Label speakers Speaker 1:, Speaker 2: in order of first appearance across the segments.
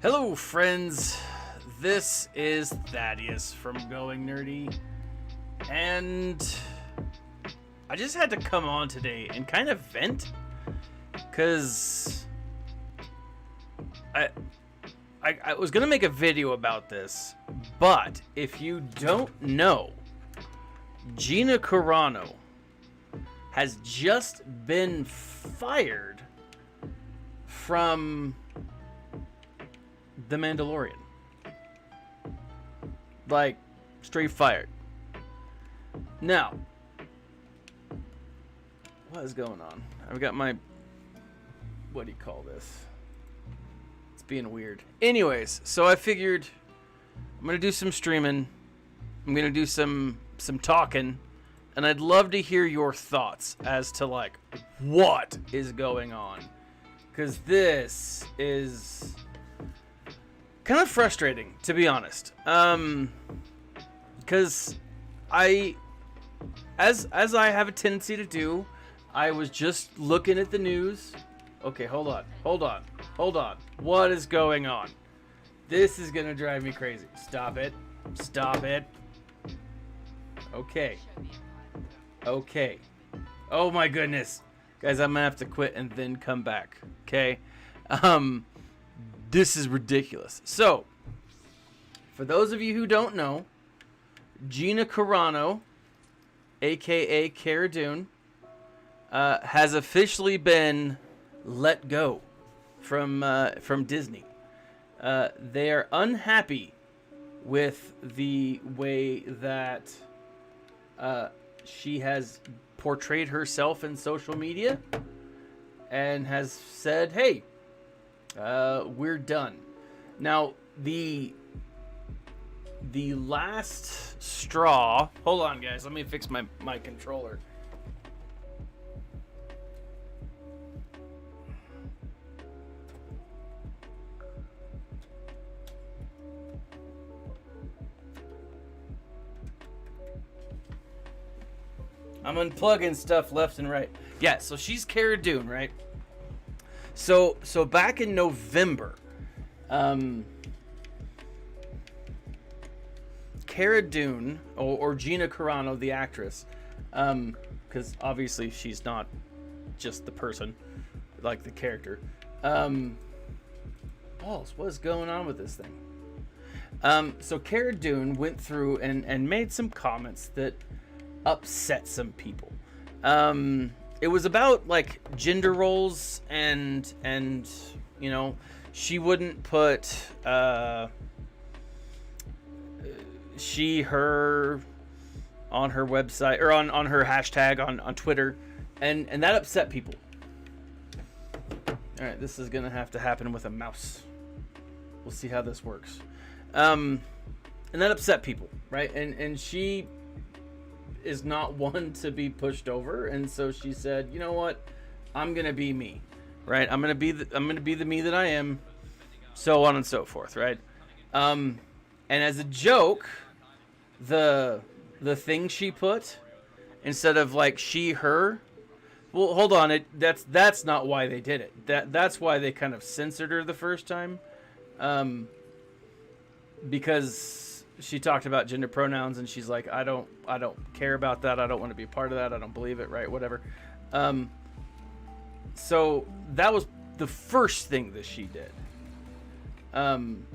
Speaker 1: Hello, friends. This is Thaddeus from Going Nerdy, and I just had to come on today and kind of vent, because I was gonna make a video about this, but if you don't know, Gina Carano has just been fired from The Mandalorian. Like, straight fired. Now, what is going on? I've got my, what do you call this? It's being weird. Anyways, so I figured I'm gonna do some streaming. I'm gonna do some talking, and I'd love to hear your thoughts as to like what is going on, because this is kind of frustrating, to be honest. Because as I have a tendency to do, I was just looking at the news. Okay, hold on. What is going on? This is gonna drive me crazy. Stop it. Okay. Oh my goodness. Guys, I'm gonna have to quit and then come back. Okay? This is ridiculous. So, for those of you who don't know, Gina Carano, aka Cara Dune, has officially been let go from Disney. They are unhappy with the way that she has portrayed herself in social media, and has said, "Hey, we're done." Now, the last straw. Hold on, guys. Let me fix my controller. I'm unplugging stuff left and right. Yeah, so she's Cara Dune, right? So back in November, Cara Dune, or Gina Carano, the actress, because obviously she's not just the person, like the character. Balls, what is going on with this thing? So Cara Dune went through and made some comments that upset some people. It was about like gender roles, and you know, she wouldn't put she, her on her website, or on her hashtag on Twitter, and that upset people. All right, this is gonna have to happen with a mouse. We'll see how this works. And that upset people, right? And she is not one to be pushed over, and so she said, "You know what? I'm gonna be me, right? I'm gonna be the me that I am, so on and so forth, right?" And as a joke, the thing she put, instead of like she, her, well, hold on, that's not why they did it. That's why they kind of censored her the first time, because she talked about gender pronouns, and she's like, I don't care about that. I don't want to be a part of that. I don't believe it, right? Whatever. So that was the first thing that she did. And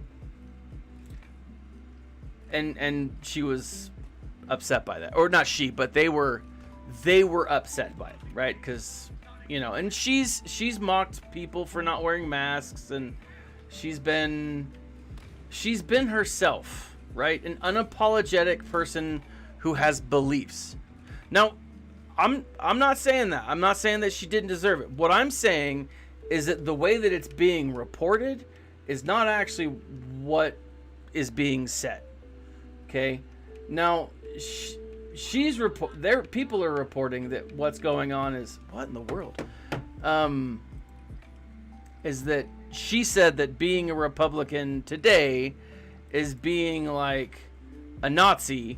Speaker 1: she was upset by that, or not she, but they were upset by it, right? Because, you know, and she's mocked people for not wearing masks, and she's been herself. Right? An unapologetic person who has beliefs. Now, I'm not saying that. I'm not saying that she didn't deserve it. What I'm saying is that the way that it's being reported is not actually what is being said. Okay? Now, people are reporting that what's going on is, what in the world? Is that she said that being a Republican today is being like a Nazi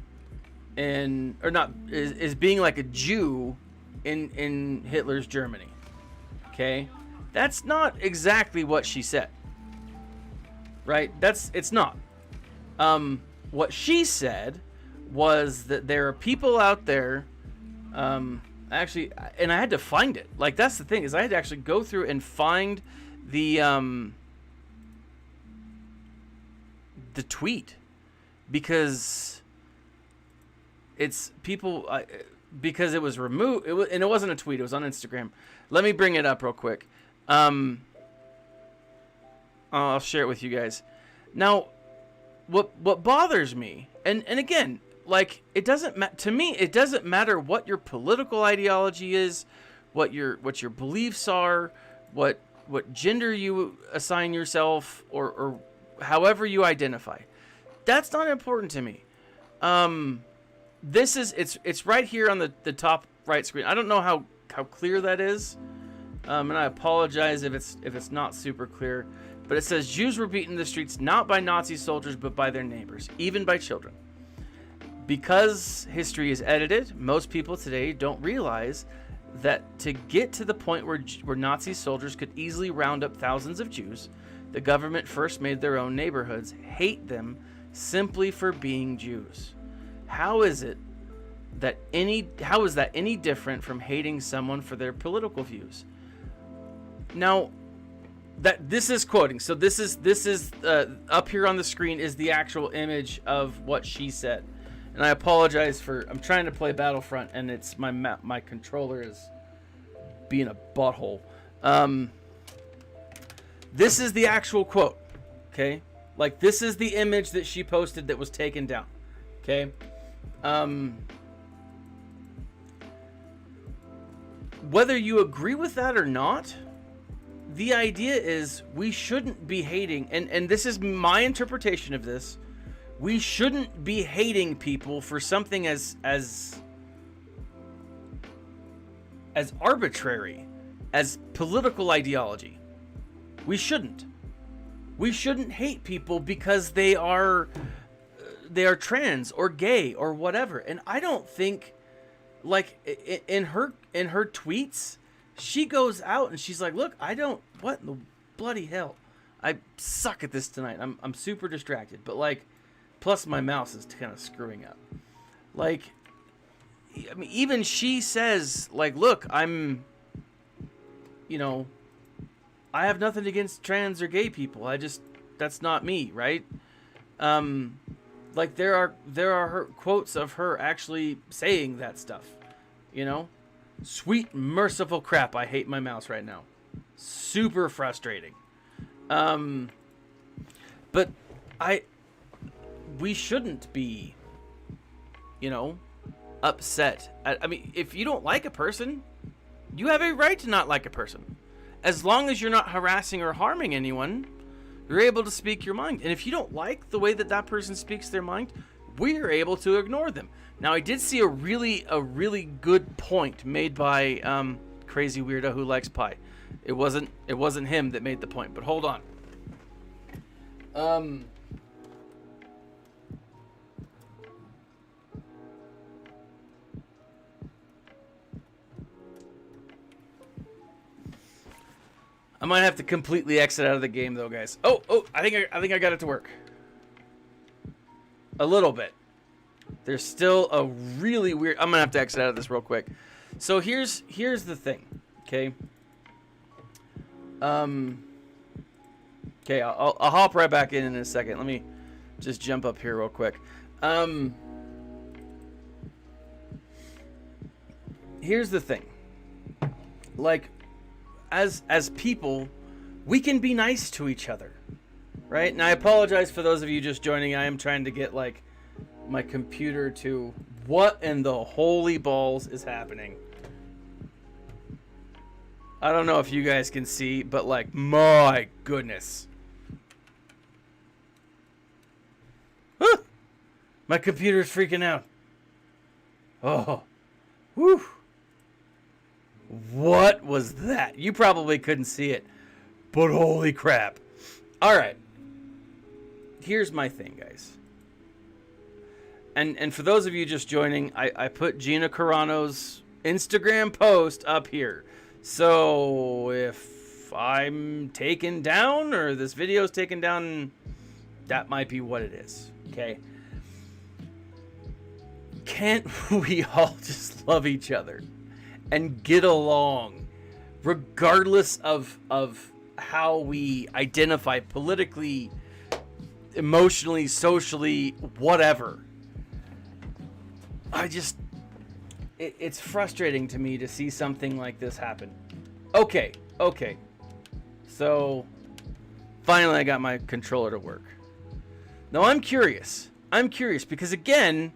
Speaker 1: is being like a Jew in Hitler's Germany. Okay? That's not exactly what she said. right? It's not. What she said was that there are people out there, actually, and I had to find it. Like, that's the thing, is I had to actually go through and find the tweet, because it's people, because it was removed, and it wasn't a tweet, it was on Instagram. Let me bring it up real quick. I'll share it with you guys. Now, what bothers me, and again, like, it doesn't to me, it doesn't matter what your political ideology is, what your beliefs are, what gender you assign yourself, or however you identify. That's not important to me. It's right here on the top right screen. I don't know how clear that is, and I apologize if it's not super clear. But it says, Jews were beaten in the streets not by Nazi soldiers, but by their neighbors, even by children. Because history is edited, most people today don't realize that to get to the point where Nazi soldiers could easily round up thousands of Jews, the government first made their own neighborhoods hate them simply for being Jews. How is that any different from hating someone for their political views? Now, that this is quoting. So this is up here on the screen is the actual image of what she said. And I apologize I'm trying to play Battlefront, and it's my controller is being a butthole. This is the actual quote. Okay? Like, this is the image that she posted that was taken down. Okay? Whether you agree with that or not, the idea is we shouldn't be hating, and this is my interpretation of this, we shouldn't be hating people for something as arbitrary as political ideology. We shouldn't hate people because they are trans or gay or whatever. And I don't think, like, in her tweets, she goes out and she's like, look, what in the bloody hell? I suck at this tonight. I'm super distracted. But, like, plus my mouse is kind of screwing up. Like, I mean, even she says, like, look, I have nothing against trans or gay people. That's not me, right? Like, there are her quotes of her actually saying that stuff, Sweet merciful crap, I hate my mouse right now. Super frustrating. But we shouldn't be, upset. I mean, if you don't like a person, you have a right to not like a person. As long as you're not harassing or harming anyone, you're able to speak your mind. And if you don't like the way that person speaks their mind, we're able to ignore them. Now, I did see a really good point made by Crazy Weirdo Who Likes Pie. It wasn't him that made the point, but hold on. I might have to completely exit out of the game, though, guys. Oh, I think I got it to work. A little bit. There's still a really weird... I'm gonna have to exit out of this real quick. So here's the thing, okay? Okay, I'll hop right back in a second. Let me just jump up here real quick. Here's the thing. Like, as people, we can be nice to each other, right? And I apologize for those of you just joining. I am trying to get, like, my computer to... What in the holy balls is happening? I don't know if you guys can see, but, like, my goodness. My computer's freaking out. Oh. Whew. What was that? You probably couldn't see it, but holy crap. All right. Here's my thing, guys. And for those of you just joining, I put Gina Carano's Instagram post up here. So if I'm taken down or this video's taken down, That might be what it is. Okay. Can't we all just love each other and get along, regardless of how we identify politically, emotionally, socially, whatever? It's frustrating to me to see something like this happen. Okay. So, finally I got my controller to work. Now I'm curious because, again,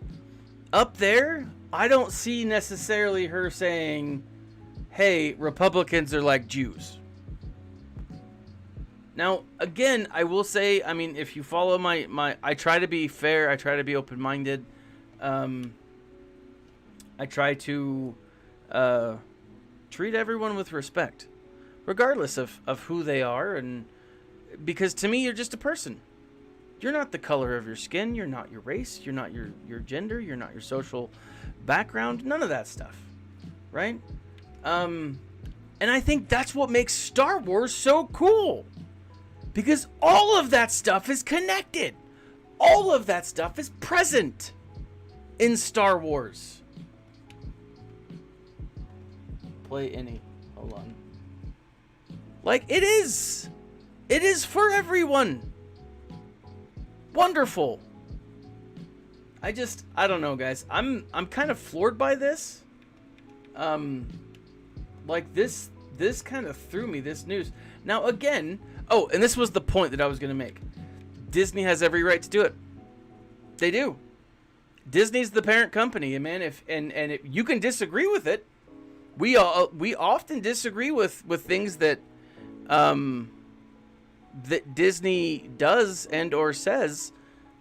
Speaker 1: up there, I don't see necessarily her saying, hey, Republicans are like Jews. Now, again, I will say, I mean, if you follow my I try to be fair, I try to be open-minded. I try to treat everyone with respect, regardless of who they are, and because to me, you're just a person. You're not the color of your skin. You're not your race. You're not your gender. You're not your social background. None of that stuff, right? And I think that's what makes Star Wars so cool, because all of that stuff is connected. All of that stuff is present in Star Wars. Play any. Hold on. Like, it is for everyone. Wonderful. I don't know, guys. I'm kind of floored by this. Like, this kind of threw me, this news. Now, again, and this was the point that I was going to make. Disney has every right to do it. They do. Disney's the parent company, and man, if you can disagree with it. We often disagree with things that that Disney does and or says,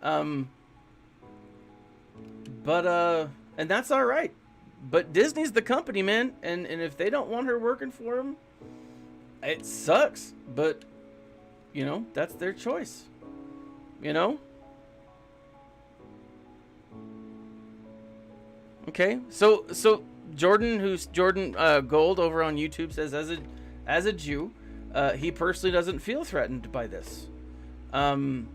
Speaker 1: and that's all right. But Disney's the company, man, and if they don't want her working for them, it sucks. But that's their choice. Okay, so Jordan Gold over on YouTube says, as a Jew, he personally doesn't feel threatened by this, and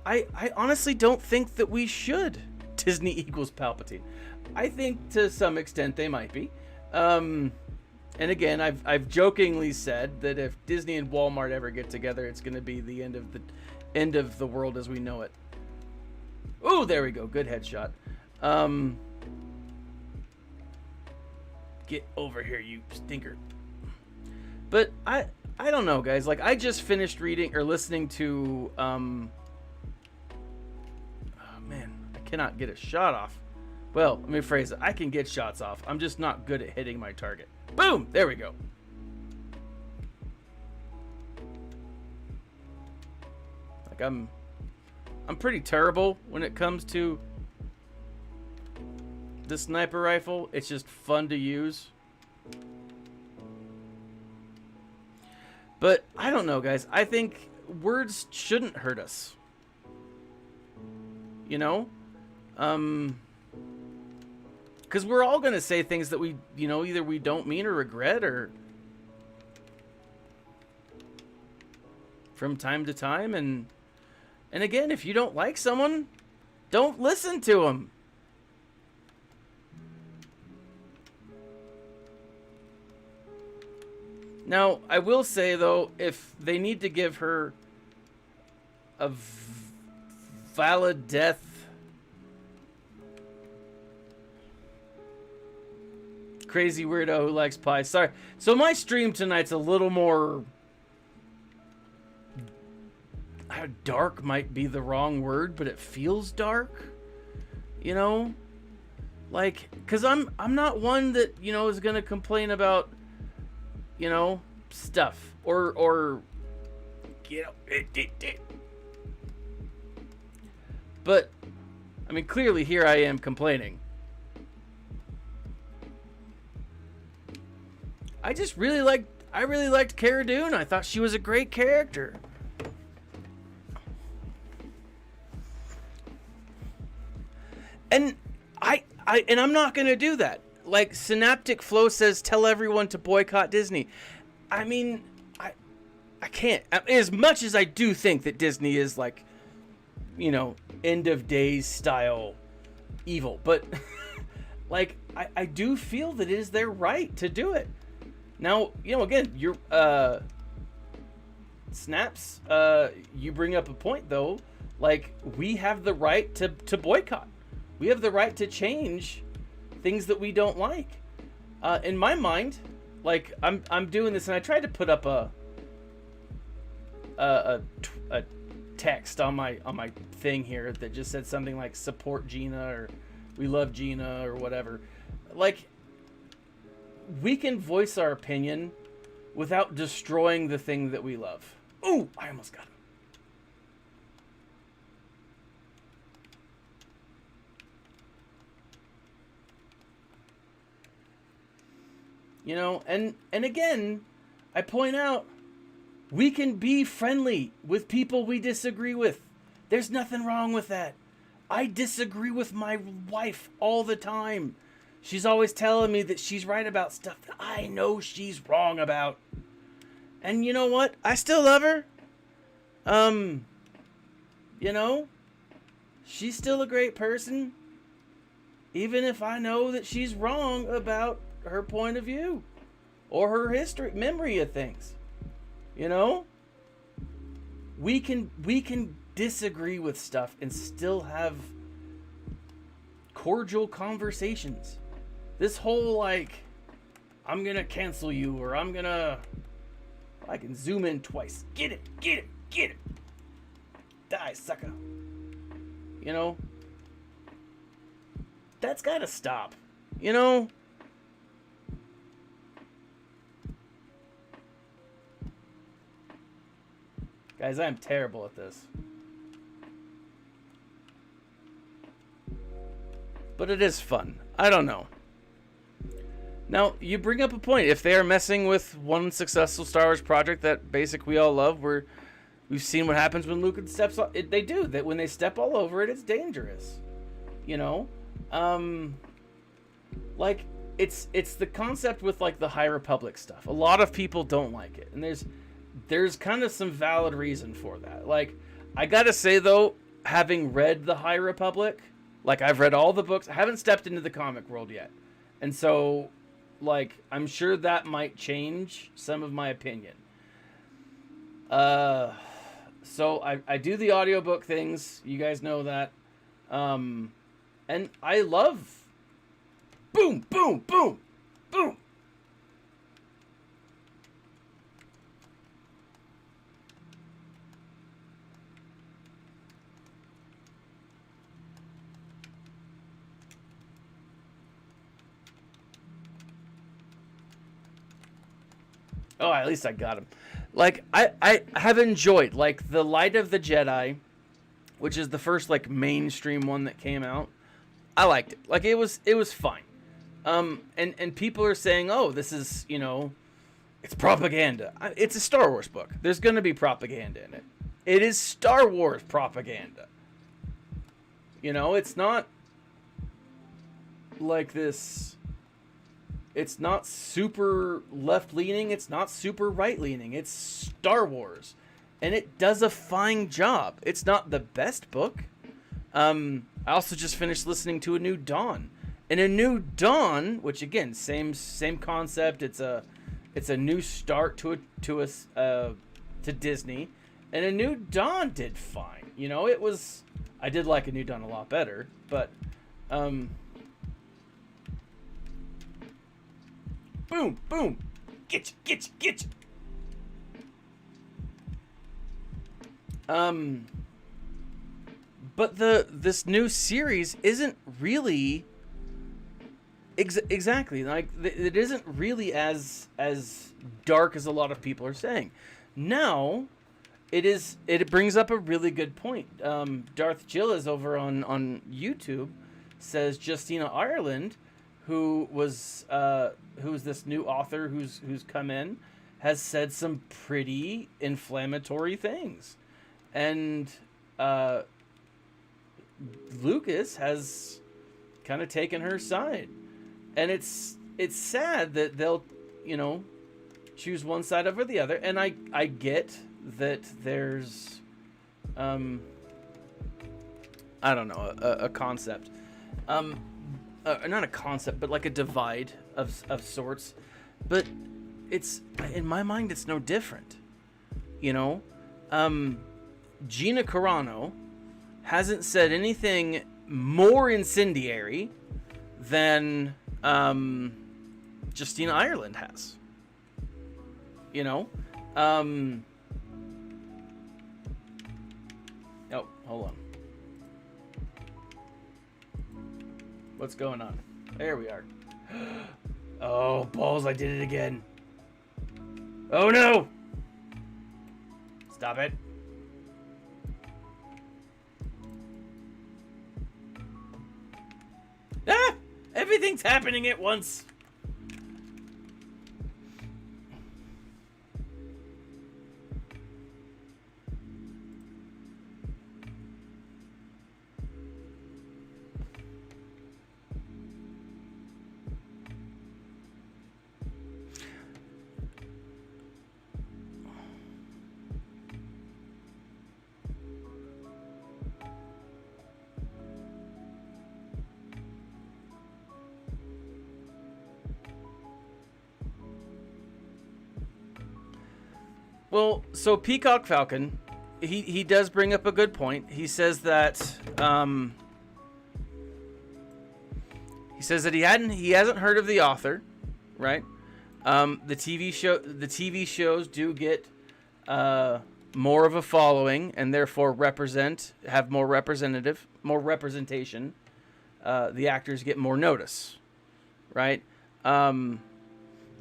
Speaker 1: I honestly don't think that we should. Disney equals Palpatine. I think to some extent they might be, and again, I've jokingly said that if Disney and Walmart ever get together, it's going to be the end of the world as we know it. Ooh, there we go. Good headshot. Get over here, you stinker. But I don't know, guys. Like, I just finished reading or listening to oh man, I cannot get a shot off. Well, let me phrase it. I can get shots off. I'm just not good at hitting my target. Boom! There we go. Like, I'm pretty terrible when it comes to the sniper rifle. It's just fun to use. But I don't know, guys. I think words shouldn't hurt us. Because we're all going to say things that we, either we don't mean or regret, or from time to time. And again, if you don't like someone, don't listen to them. Now, I will say, though, if they need to give her a valid death, crazy weirdo who likes pie. Sorry. So my stream tonight's a little more... dark might be the wrong word, but it feels dark. Like, because I'm not one that, is going to complain about... stuff or but I mean, clearly here I am complaining. I really liked Cara Dune. I thought she was a great character. And I'm not going to do that. Like, Synaptic Flow says, tell everyone to boycott Disney. I mean, I can't. As much as I do think that Disney is like, you know, end of days style evil, but like I do feel that it is their right to do it. Now, you know, again, you're Snaps, you bring up a point though. Like, we have the right to boycott. We have the right to change things that we don't like. In my mind, like I'm doing this, and I tried to put up a text on my thing here that just said something like support Gina or we love Gina or whatever. Like, we can voice our opinion without destroying the thing that we love. Ooh, I almost got him. You know, and again, I point out, we can be friendly with people we disagree with. There's nothing wrong with that. I disagree with my wife all the time. She's always telling me that she's right about stuff that I know she's wrong about. And you know what? I still love her. You know, she's still a great person. Even if I know that she's wrong about her point of view or her memory of things. You know? We can disagree with stuff and still have cordial conversations. This whole, like, I'm gonna cancel you, or I can zoom in twice. Get it, get it, get it. Die, sucker. You know? That's gotta stop. You know? Guys, I'm terrible at this. But it is fun. I don't know. Now, you bring up a point. If they are messing with one successful Star Wars project that we all love, we've seen what happens when Lucas steps on it. They do that when they step all over it. It's dangerous. You know, like it's the concept with like the High Republic stuff. A lot of people don't like it, and there's kind of some valid reason for that. Like, I gotta say though, having read the High Republic, like I've read all the books, I haven't stepped into the comic world yet, and so, like, I'm sure that might change some of my opinion. So I do the audiobook things. You guys know that. And I love boom, boom, boom, boom. Oh, at least I got him. Like, I have enjoyed, like, The Light of the Jedi, which is the first, like, mainstream one that came out. I liked it. Like, it was fine. And people are saying, oh, this is, you know, it's propaganda. It's a Star Wars book. There's going to be propaganda in it. It is Star Wars propaganda. You know, it's not like this. It's not super left-leaning. It's not super right-leaning. It's Star Wars. And it does a fine job. It's not the best book. I also just finished listening to A New Dawn. And A New Dawn, which again, same concept. It's a new start to Disney. And A New Dawn did fine. You know, I did like A New Dawn a lot better, but boom, boom. Get you. But this new series isn't really exactly like it isn't really as dark as a lot of people are saying. Now, it brings up a really good point. Darth Jill is over on YouTube, says Justina Ireland, who's this new author who's come in, has said some pretty inflammatory things, and Lucas has kind of taken her side, and it's sad that they'll, you know, choose one side over the other. And I get that there's, I don't know, a concept. Not a concept, but like a divide of sorts. But it's, in my mind, it's no different. You know? Gina Carano hasn't said anything more incendiary than Justina Ireland has. You know? Oh, hold on. What's going on? There we are. Oh, balls, I did it again. Oh, no! Stop it. Ah! Everything's happening at once. Well, so Peacock Falcon, he does bring up a good point. He says that he hasn't heard of the author, right? The TV shows do get more of a following and therefore have more representation. The actors get more notice, right?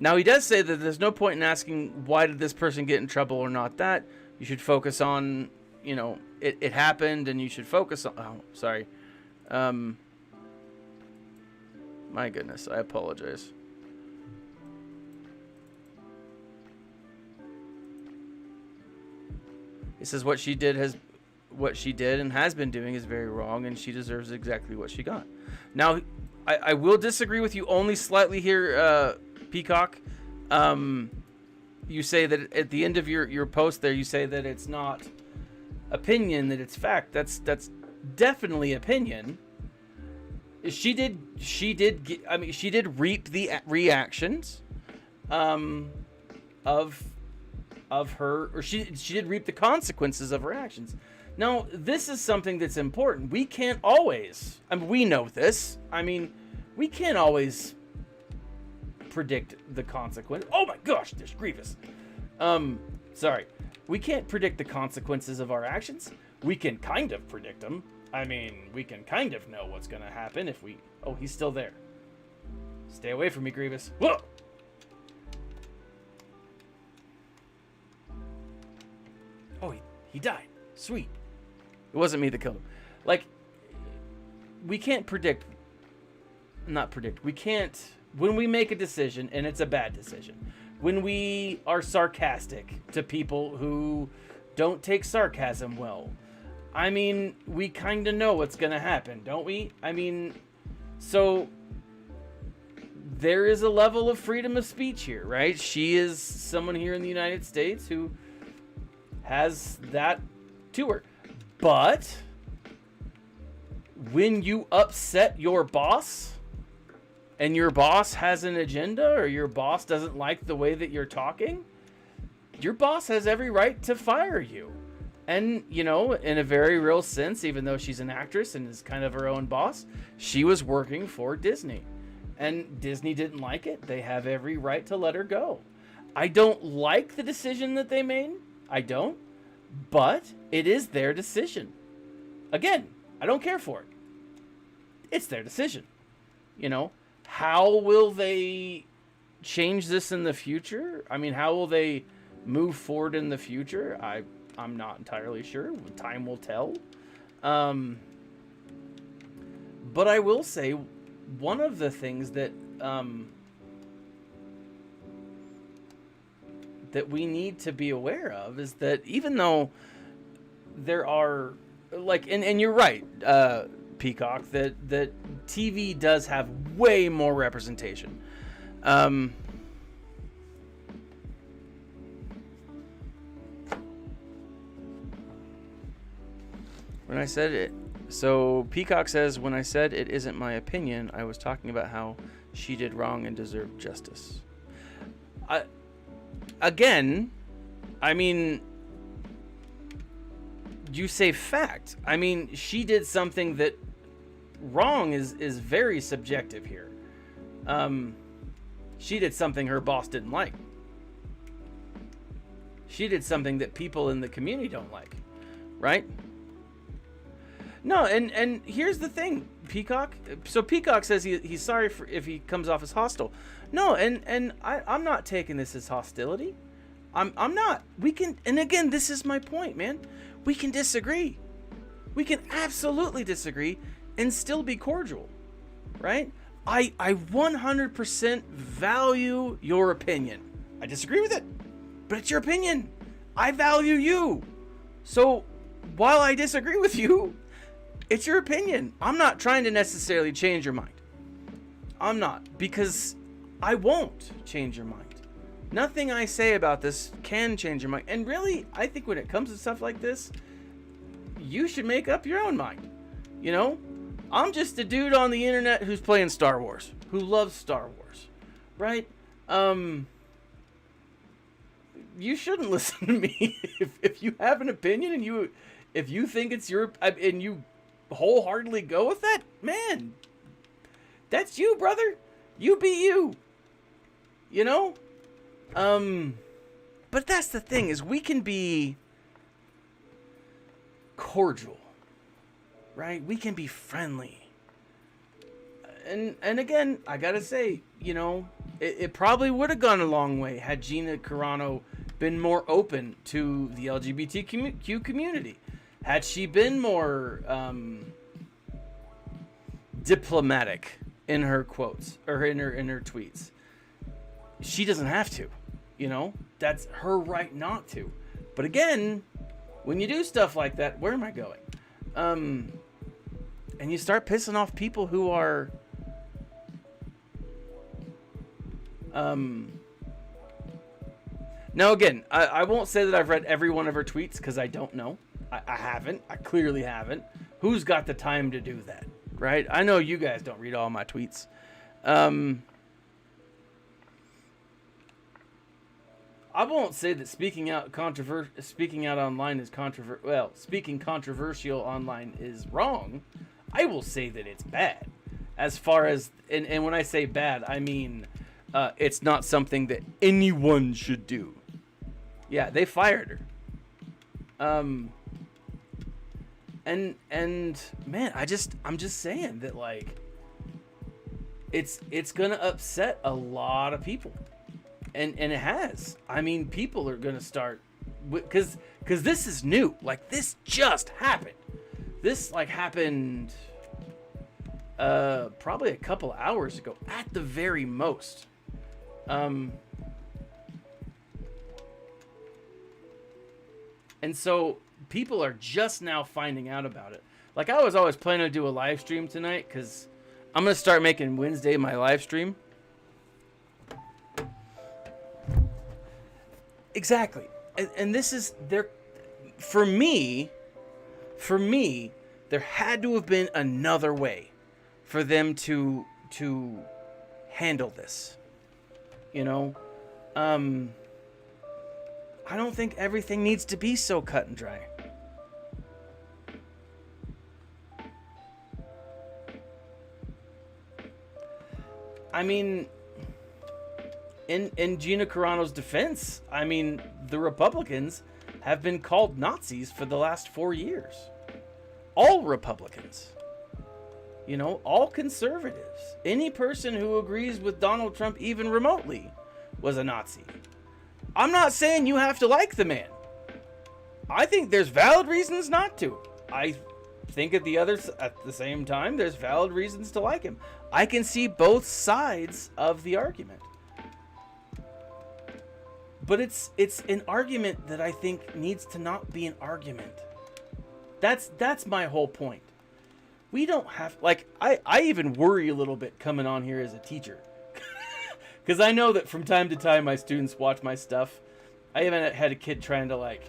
Speaker 1: Now, he does say that there's no point in asking why did this person get in trouble or not that. You should focus on, you know, it happened, and you should focus on... Oh, sorry. My goodness, I apologize. He says what she did and has been doing is very wrong, and she deserves exactly what she got. Now, I will disagree with you only slightly here, Peacock. You say that at the end of your post there, you say that it's not opinion, that it's fact. That's definitely opinion. She did reap the reactions of her, or she did reap the consequences of her actions. Now, this is something that's important. We can't always, we know this. We can't always predict the consequence. Oh my gosh, there's Grievous. Sorry. We can't predict the consequences of our actions. We can kind of predict them. We can kind of know what's going to happen if we... Oh, he's still there. Stay away from me, Grievous. Whoa! Oh, he died. Sweet. It wasn't me that killed him. Like, we can't predict... Not predict. We can't... When we make a decision, and it's a bad decision, when we are sarcastic to people who don't take sarcasm well, we kind of know what's going to happen, don't we? So there is a level of freedom of speech here, right? She is someone here in the United States who has that to her. But when you upset your boss... and your boss has an agenda, or your boss doesn't like the way that you're talking, your boss has every right to fire you. And, you know, in a very real sense, even though she's an actress and is kind of her own boss, she was working for Disney. And Disney didn't like it. They have every right to let her go. I don't like the decision that they made. I don't. But it is their decision. Again, I don't care for it. It's their decision. You know? How will they change this in the future? How will they move forward in the future? I'm not entirely sure. Time will tell. But I will say, one of the things that that we need to be aware of is that even though there are, like, and you're right, Peacock, that TV does have way more representation. When I said it, so Peacock says, when I said it isn't my opinion, I was talking about how she did wrong and deserved justice. Again, I mean, you say fact. I mean, she did something that wrong is very subjective here. She did something her boss didn't like. She did something that people in the community don't like, right? No, and here's the thing, Peacock. So Peacock says he's sorry for if he comes off as hostile. No, and I'm not taking this as hostility. I'm not. We can, and again, this is my point, man. We can disagree. We can absolutely disagree and still be cordial, right? I 100% value your opinion. I disagree with it, but it's your opinion. I value you. So while I disagree with you, it's your opinion. I'm not trying to necessarily change your mind. I'm not, because I won't change your mind. Nothing I say about this can change your mind. And really, I think when it comes to stuff like this, you should make up your own mind. You know, I'm just a dude on the internet who's playing Star Wars, who loves Star Wars, right? You shouldn't listen to me. If you have an opinion and if you think it's your, and you wholeheartedly go with that, man, that's you, brother. You be you. You know? But that's the thing, is we can be cordial, right? We can be friendly. And again, I gotta say, you know, it probably would have gone a long way had Gina Carano been more open to the LGBTQ community. Had she been more diplomatic in her quotes or in her tweets. She doesn't have to, you know? That's her right not to. But again, when you do stuff like that, where am I going? And you start pissing off people who are now again, I won't say that I've read every one of her tweets, because I don't know. I haven't. I clearly haven't. Who's got the time to do that, right? I know you guys don't read all my tweets. I won't say that speaking out online is speaking controversial online is wrong. I will say that it's bad. As far as, and when I say bad, I mean it's not something that anyone should do. Yeah, they fired her. And man, I'm just saying that, like, it's gonna upset a lot of people. And it has. I mean, people are gonna start, because this is new. Like, this just happened. This happened probably a couple hours ago at the very most. And so people are just now finding out about it. Like, I was always planning to do a live stream tonight, because I'm gonna start making Wednesday my live stream. Exactly. And this is there for me, there had to have been another way for them to handle this. You know? I don't think everything needs to be so cut and dry. I mean, in Gina Carano's defense, I mean, the Republicans have been called Nazis for the last 4 years. All Republicans. You know, all conservatives. Any person who agrees with Donald Trump even remotely was a Nazi. I'm not saying you have to like the man. I think there's valid reasons not to. I think at the same time, there's valid reasons to like him. I can see both sides of the argument. But it's an argument that I think needs to not be an argument. That's my whole point. We don't have, like, I even worry a little bit coming on here as a teacher. Because I know that from time to time my students watch my stuff. I even had a kid trying to, like,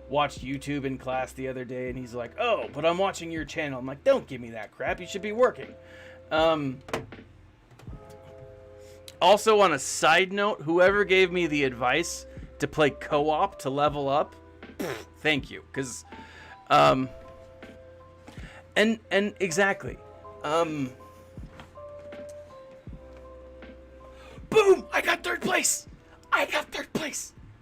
Speaker 1: watched YouTube in class the other day, and he's like, "Oh, but I'm watching your channel." I'm like, "Don't give me that crap. You should be working." Also, on a side note, whoever gave me the advice to play co-op to level up, thank you, because, and exactly, boom! I got third place.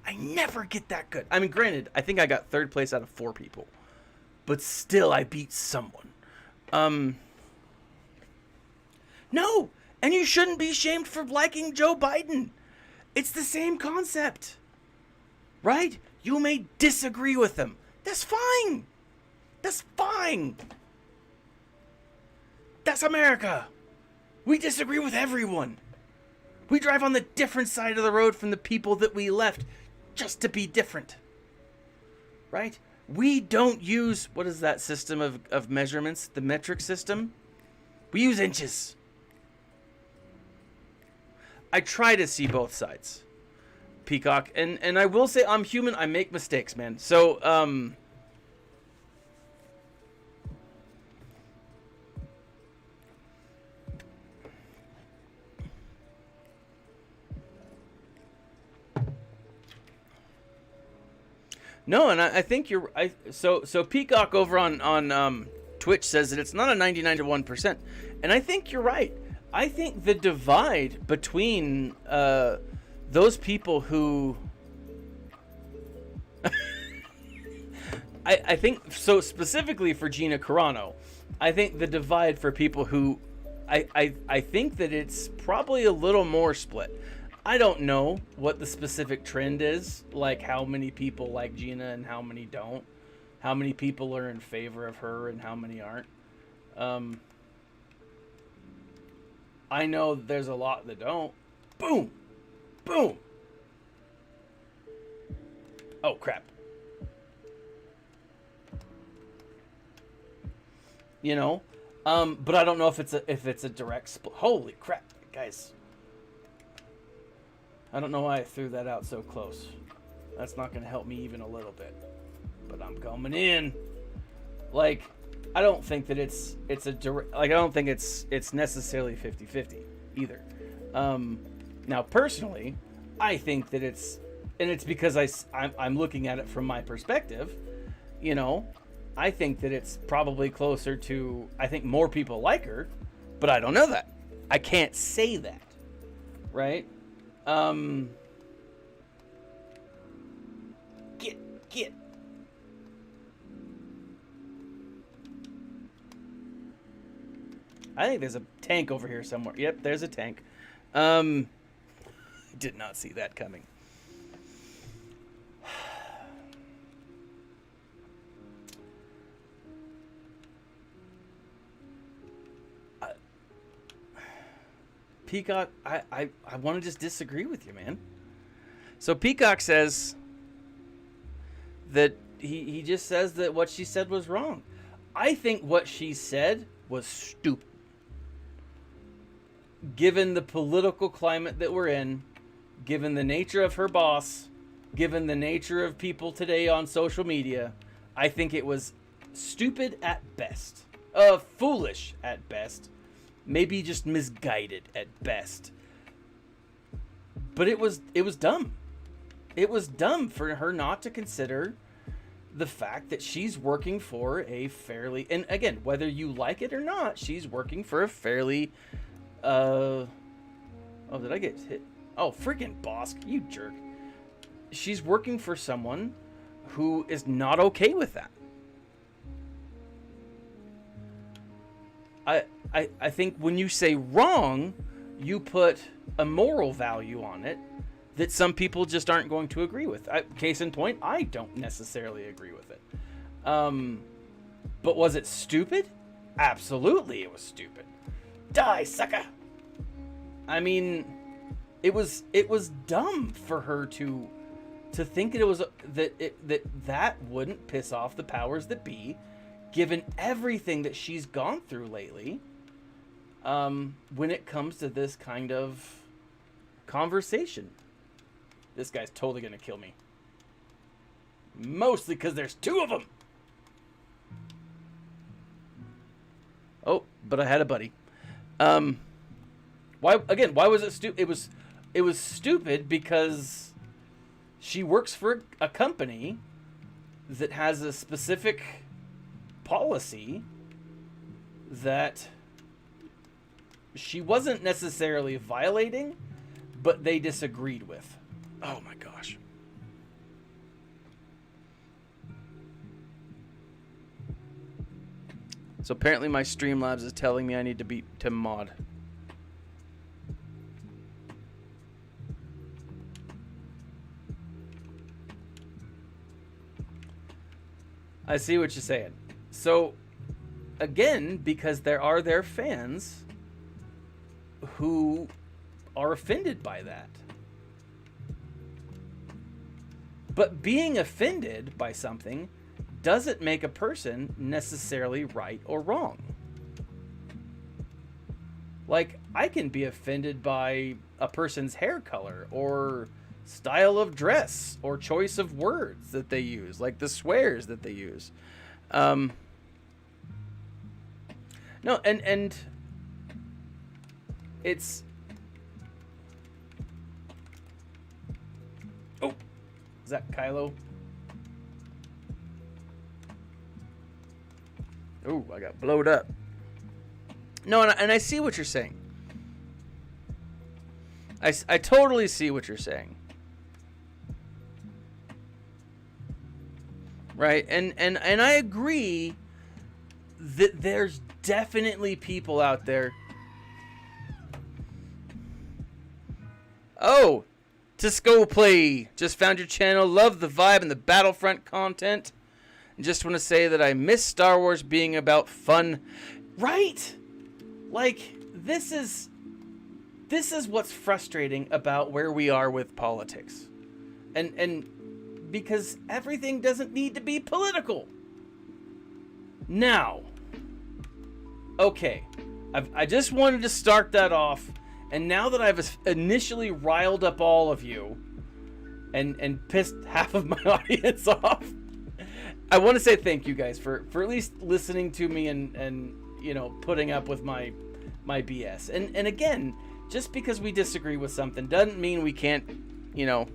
Speaker 1: I never get that good. I mean, granted, I think I got third place out of 4 people, but still, I beat someone. No, and you shouldn't be shamed for liking Joe Biden. It's the same concept, right? You may disagree with him. That's fine. That's fine. That's America. We disagree with everyone. We drive on the different side of the road from the people that we left just to be different. Right? We don't use, what is that system of measurements? The metric system? We use inches. I try to see both sides, Peacock. And I will say I'm human. I make mistakes, man. So, no, and I think you're. So Peacock over on Twitch says that it's not a 99 to 1%, and I think you're right. I think the divide between those people who, I think so specifically for Gina Carano, I think the divide for people who, I think that it's probably a little more split. I don't know what the specific trend is, like how many people like Gina and how many don't. How many people are in favor of her and how many aren't. I know there's a lot that don't. Boom! Boom! Oh, crap. You know? But I don't know if it's a direct split. Holy crap, guys. I don't know why I threw that out so close. That's not going to help me even a little bit. But I'm coming in. Like, I don't think that it's a direct, like, I don't think it's necessarily 50-50 either. Now personally, I think that it's because I'm looking at it from my perspective, you know, I think that it's probably closer to, I think more people like her, but I don't know that. I can't say that, right? Get. I think there's a tank over here somewhere. Yep, there's a tank. Did not see that coming. Peacock, I want to just disagree with you, man. So Peacock says that he just says that what she said was wrong. I think what she said was stupid. Given the political climate that we're in, given the nature of her boss, given the nature of people today on social media, I think it was stupid at best. Foolish at best. Maybe just misguided at best. But it was dumb. It was dumb for her not to consider the fact that she's working for a fairly, and again, whether you like it or not, she's working for a fairly, oh, did I get hit? Oh, freaking Bosk, you jerk. She's working for someone who is not okay with that. I think when you say wrong, you put a moral value on it that some people just aren't going to agree with. Case in point, I don't necessarily agree with it. But was it stupid? Absolutely, it was stupid. Die, sucker! I mean, it was dumb for her to think that it was that wouldn't piss off the powers that be, given everything that she's gone through lately. When it comes to this kind of conversation. This guy's totally gonna kill me. Mostly because there's 2 of them. Oh, but I had a buddy. Why was it stupid? It was stupid because she works for a company that has a specific policy that she wasn't necessarily violating, but they disagreed with. Oh my gosh. So apparently my Streamlabs is telling me I need to mod. I see what you're saying. So again, because there are their fans who are offended by that. But being offended by something doesn't make a person necessarily right or wrong. Like, I can be offended by a person's hair color or style of dress or choice of words that they use, like the swears that they use. No, and it's... Oh, is that Kylo? Oh, I got blowed up. No, and I see what you're saying. I totally see what you're saying. Right? And I agree that there's definitely people out there. Oh, Tisco Play. Just found your channel. Love the vibe and the Battlefront content. Just want to say that I miss Star Wars being about fun. Right? Like, this is what's frustrating about where we are with politics. And because everything doesn't need to be political. Now, okay, I just wanted to start that off, and now that I've initially riled up all of you and pissed half of my audience off, I want to say thank you guys for at least listening to me and you know, putting up with my BS. And again, just because we disagree with something doesn't mean we can't, you know.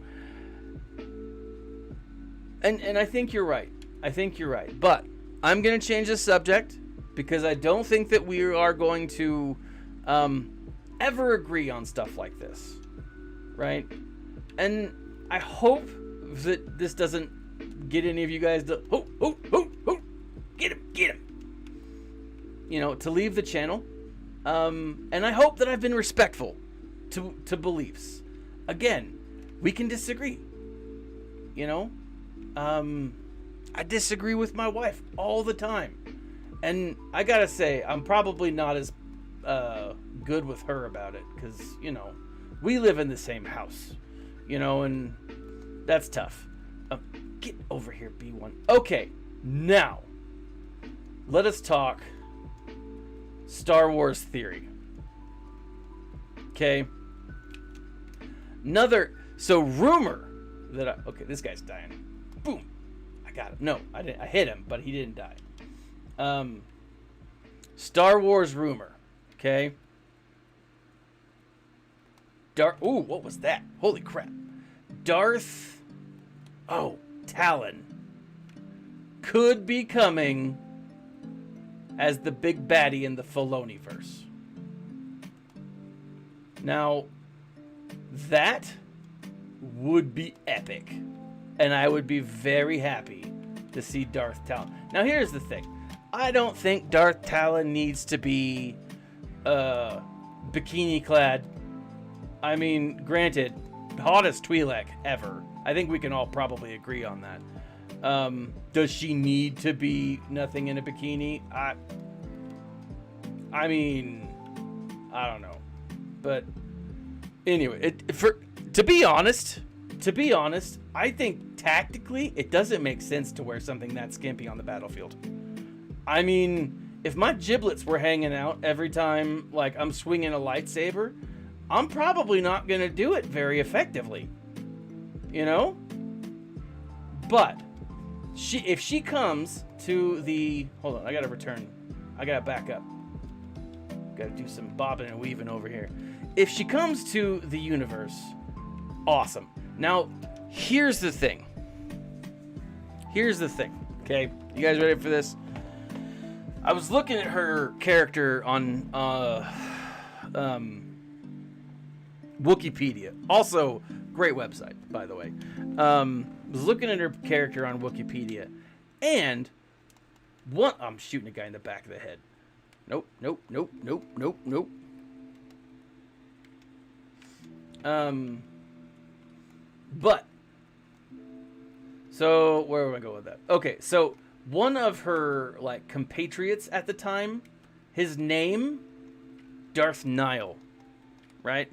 Speaker 1: And I think you're right. I think you're right. But I'm going to change the subject because I don't think that we are going to ever agree on stuff like this. Right? And I hope that this doesn't get any of you guys to get him, you know, to leave the channel. And I hope that I've been respectful to beliefs. Again, we can disagree, you know. I disagree with my wife all the time, and I gotta say I'm probably not as good with her about it, because, you know, we live in the same house, you know, and that's tough. Get over here, B1. Okay, now let us talk Star Wars theory. Okay. Rumor that okay, this guy's dying. Boom. I got him. No, I didn't. I hit him, but he didn't die. Star Wars rumor. Okay. Ooh, what was that? Holy crap. Darth Talon could be coming as the big baddie in the Filoniverse. Now, that would be epic. And I would be very happy to see Darth Talon. Now, here's the thing. I don't think Darth Talon needs to be bikini clad. I mean, granted, hottest Twi'lek ever. I think we can all probably agree on that. Does she need to be nothing in a bikini? I mean, I don't know. But anyway, to be honest, I think tactically it doesn't make sense to wear something that skimpy on the battlefield. I mean, if my giblets were hanging out every time, like, I'm swinging a lightsaber, I'm probably not going to do it very effectively. You know? But if she comes to the, hold on, I gotta back up. Gotta do some bobbing and weaving over here. If she comes to the universe, awesome. Now, here's the thing. Okay, you guys ready for this? I was looking at her character on Wikipedia. Also, great website, by the way. Was looking at her character on Wikipedia, and I'm shooting a guy in the back of the head. Nope. But so where am I going with that? Okay, so one of her like compatriots at the time, his name, Darth Nihil, right?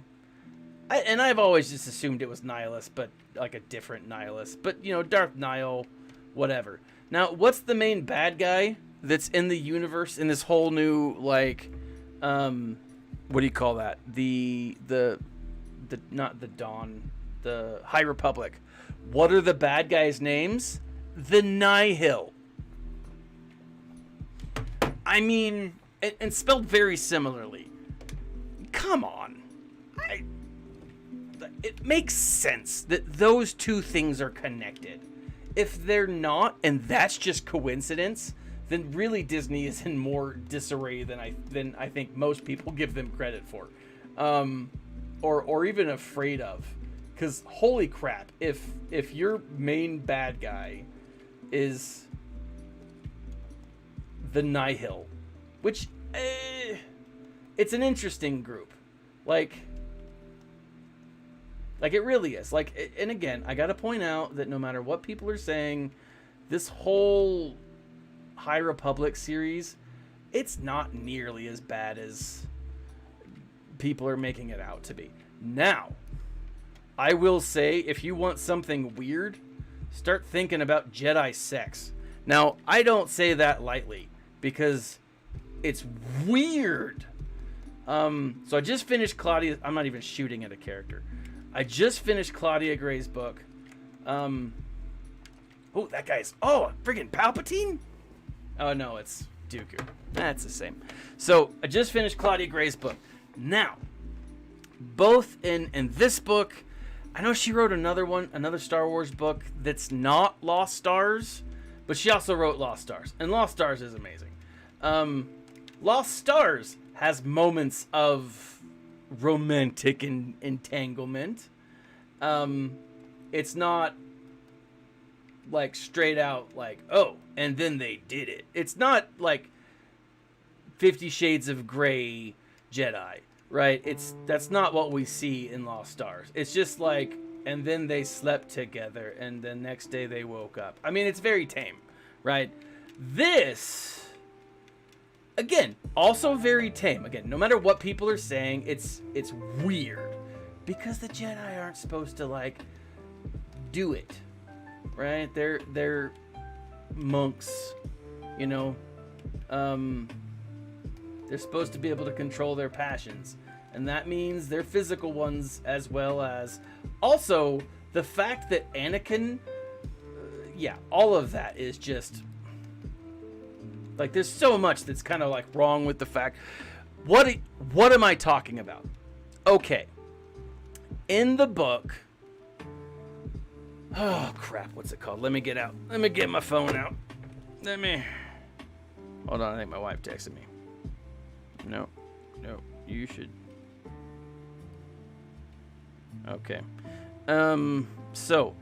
Speaker 1: I've always just assumed it was Nihilus, but like a different Nihilus. But, you know, Darth Nihil, whatever. Now, what's the main bad guy that's in the universe in this whole new, like, what do you call that? Not the Dawn, the High Republic. What are the bad guys' names? The Nihil. I mean, and spelled very similarly. Come on. It makes sense that those two things are connected. If they're not, and that's just coincidence, then really Disney is in more disarray than I think most people give them credit for, or even afraid of. Because holy crap, if your main bad guy is the Nihil, which it's an interesting group, like it really is. Like, and again, I gotta point out that no matter what people are saying, this whole High Republic series, it's not nearly as bad as people are making it out to be. Now, I will say, if you want something weird, start thinking about Jedi sex. Now, I don't say that lightly, because it's weird. So I just finished Claudia. I'm not even shooting at a character. I just finished Claudia Gray's book. Oh, that guy's... Oh, friggin' Palpatine? Oh, no, it's Dooku. That's the same. So, I just finished Claudia Gray's book. Now, both in this book... I know she wrote another Star Wars book that's not Lost Stars, but she also wrote Lost Stars. And Lost Stars is amazing. Lost Stars has moments of romantic entanglement. It's not like straight out like, oh, and then they did it. It's not like 50 Shades of Grey Jedi, right? That's not what we see in Lost Stars. It's just like, and then they slept together, and the next day they woke up. I mean, it's very tame, right? This, again, also very tame. Again, no matter what people are saying, it's weird. Because the Jedi aren't supposed to, like, do it, right? They're monks, you know? They're supposed to be able to control their passions. And that means their physical ones, as well as... Also, the fact that Anakin... all of that is just... Like, there's so much that's kind of, like, wrong with the fact... What am I talking about? Okay. In the book... Oh, crap. What's it called? Let me get out. Let me get my phone out. Hold on. I think my wife texted me. No. You should... Okay. So,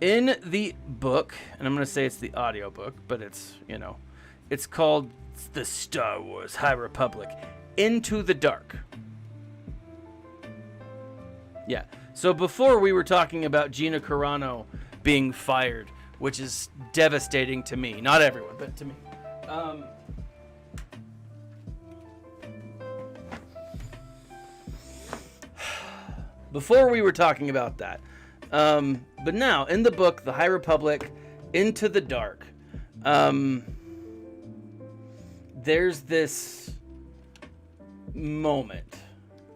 Speaker 1: in the book... And I'm going to say it's the audiobook, but it's, you know... It's called The Star Wars High Republic Into the Dark. Yeah. So before we were talking about Gina Carano being fired, which is devastating to me. Not everyone, but to me. Before we were talking about that. But now, in the book, The High Republic Into the Dark, there's this moment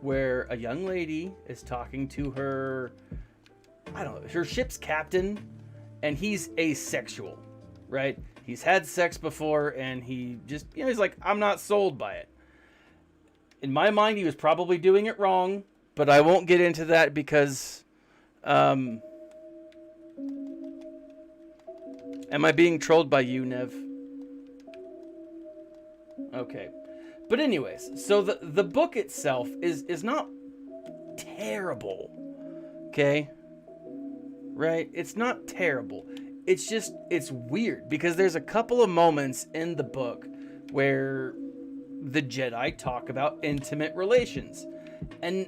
Speaker 1: where a young lady is talking to her, I don't know, her ship's captain, and he's asexual, right? He's had sex before, and he just, he's like, I'm not sold by it. In my mind, he was probably doing it wrong, but I won't get into that because, am I being trolled by you, Nev? Okay. But anyways, so the book itself is not terrible. Okay? Right? It's not terrible. It's just, it's weird because there's a couple of moments in the book where the Jedi talk about intimate relations. And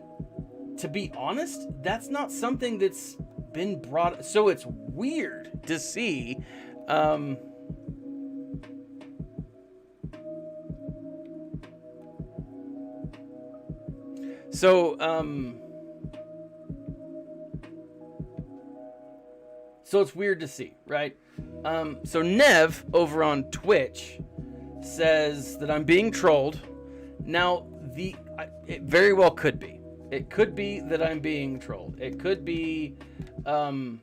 Speaker 1: to be honest, that's not something that's been brought, so it's weird to see So it's weird to see, right? So Nev over on Twitch says that I'm being trolled. Now, it very well could be. It could be that I'm being trolled. It could be the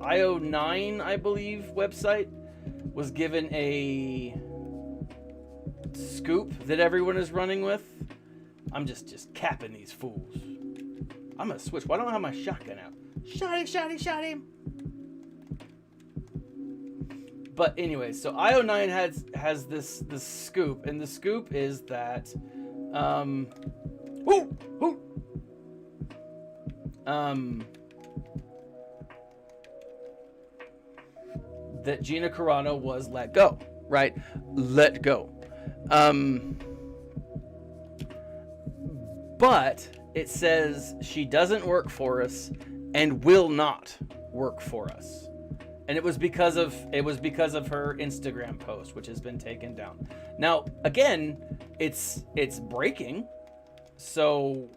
Speaker 1: IO9, I believe, website was given a scoop that everyone is running with. I'm just capping these fools. I'm gonna switch. Why don't I have my shotgun out? Shot him. But anyway, so IO9 has this scoop, and the scoop is that that Gina Carano was let go, right? Let go. But it says she doesn't work for us and will not work for us. And it was because of her Instagram post, which has been taken down. Now, again, it's breaking. So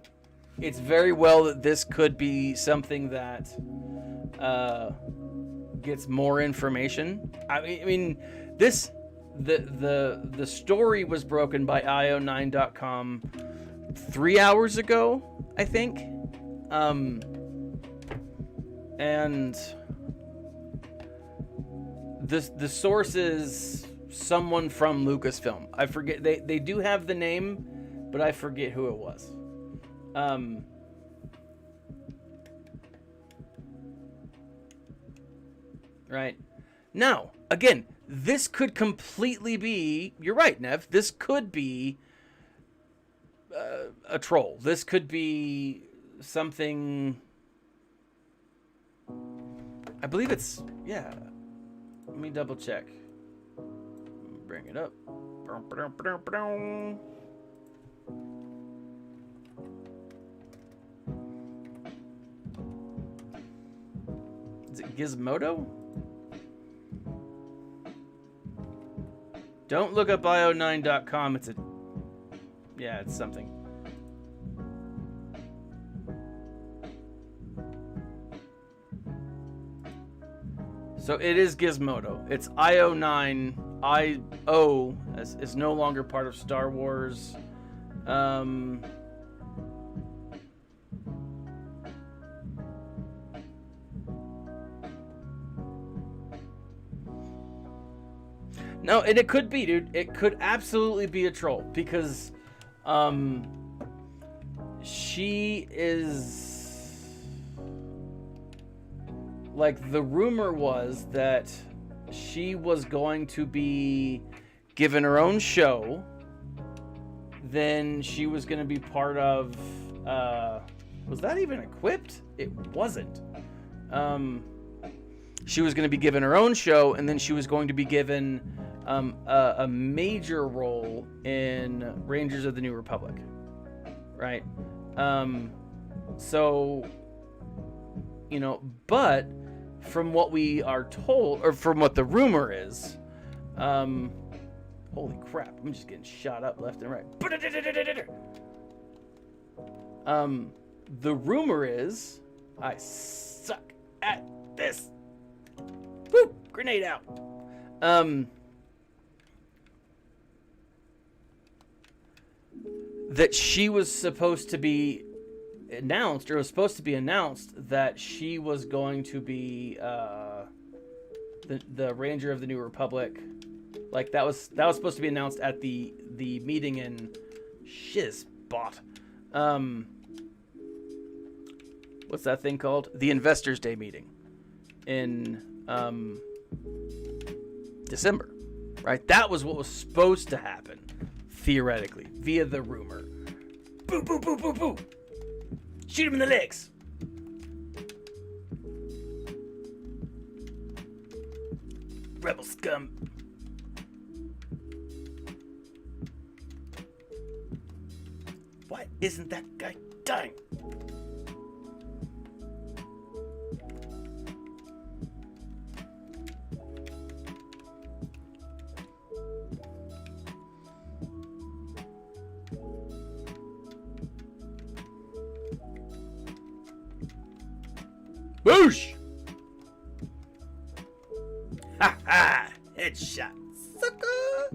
Speaker 1: it's very well that this could be something that gets more information. I mean this the story was broken by io9.com 3 hours ago, I think. And the source is someone from Lucasfilm. I forget, they do have the name, but I forget who it was. Right. Now, again, this could completely be, you're right, Nev, this could be a troll. This could be something, I believe it's, yeah. Let me double check. Bring it up. Is it Gizmodo? Don't look up io9.com. It's something. So it is Gizmodo. It's IO9. IO is no longer part of Star Wars. No, and it could be, dude. It could absolutely be a troll because she is, like, the rumor was that she was going to be given her own show. Then she was going to be part of, was that even equipped? It wasn't. She was going to be given her own show, and then she was going to be given a major role in Rangers of the New Republic, right? So, but from what we are told, or from what the rumor is, holy crap, I'm just getting shot up left and right. The rumor is, I suck at this. Woo! Grenade out. That she was supposed to be announced, or it was supposed to be announced, that she was going to be the Ranger of the New Republic. Like that was supposed to be announced at the meeting in Shizbot. What's that thing called? The Investors Day meeting in December, right? That was what was supposed to happen, theoretically, via the rumor. Boo, boo, boo, boo, boo. Shoot him in the legs. Rebel scum. Why isn't that guy dying? Boosh! Ha ha! Headshot, sucker!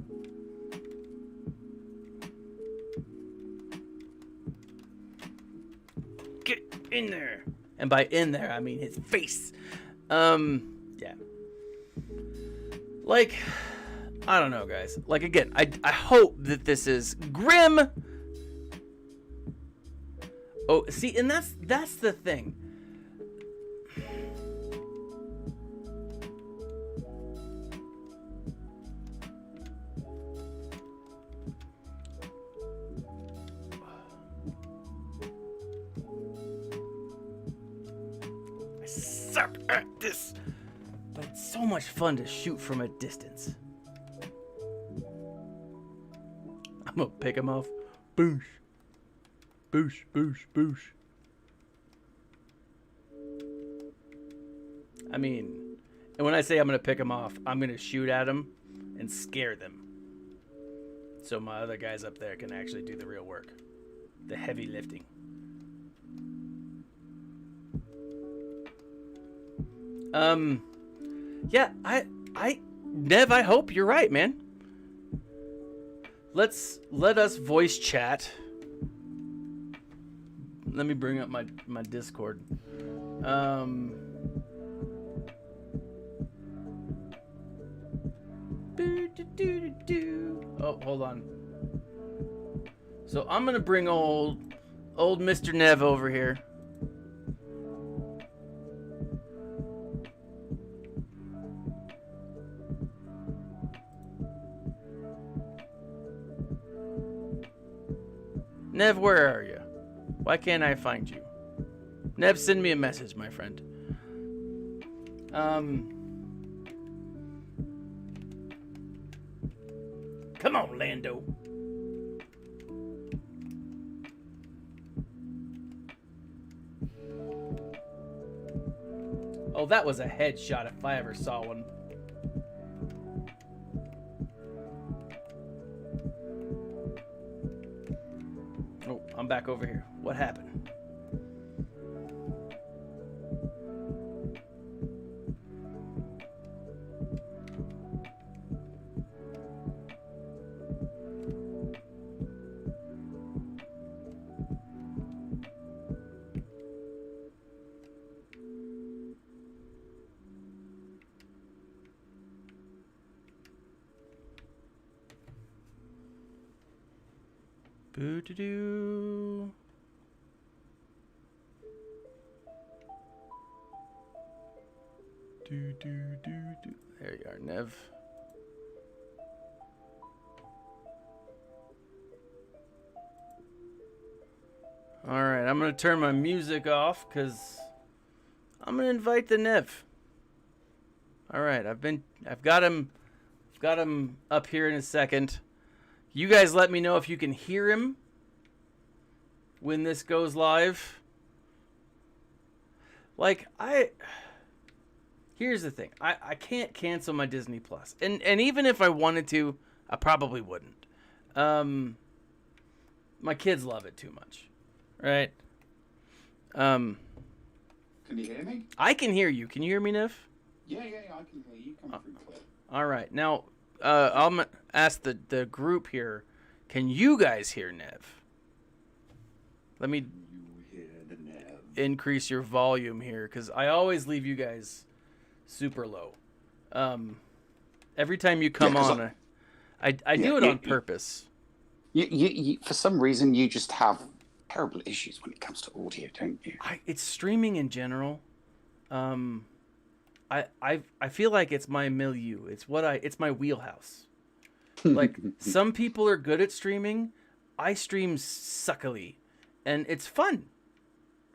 Speaker 1: Get in there! And by in there, I mean his face. Yeah. Like, I don't know, guys. Like, again, I hope that this is grim. Oh, see, and that's the thing. Suck at this, but it's so much fun to shoot from a distance. I'm gonna pick him off. Boosh, boosh, boosh, boosh. I mean, and when I say I'm gonna pick him off, I'm gonna shoot at him and scare them, so my other guys up there can actually do the real work, the heavy lifting. Yeah, Nev, I hope you're right, man. Let us voice chat. Let me bring up my Discord. Oh, hold on. So I'm gonna bring old Mr. Nev over here. Nev, where are you? Why can't I find you? Nev, send me a message, my friend. Come on, Lando. Oh, that was a headshot if I ever saw one. Oh, I'm back over here. What happened? Boo-doo-doo. Do-do-do-do. There you are, Nev. Alright, I'm going to turn my music off because I'm going to invite the Nev. Alright, I've got him up here in a second. You guys let me know if you can hear him when this goes live. Like, here's the thing. I can't cancel my Disney Plus. And even if I wanted to, I probably wouldn't. My kids love it too much. Right?
Speaker 2: Can you hear me?
Speaker 1: I can hear you. Can you hear me, Nev?
Speaker 2: Yeah, I can hear you. Come through clear.
Speaker 1: All right. Now, I'll ask the group here. Can you guys hear Nev? Let me.
Speaker 2: You hear the
Speaker 1: increase your volume here because I always leave you guys super low. Every time you come on, I do it on purpose.
Speaker 2: You, for some reason, you just have terrible issues when it comes to audio, don't you?
Speaker 1: It's streaming in general. I feel like it's my milieu. It's my wheelhouse. Like some people are good at streaming. I stream suckily, and it's fun,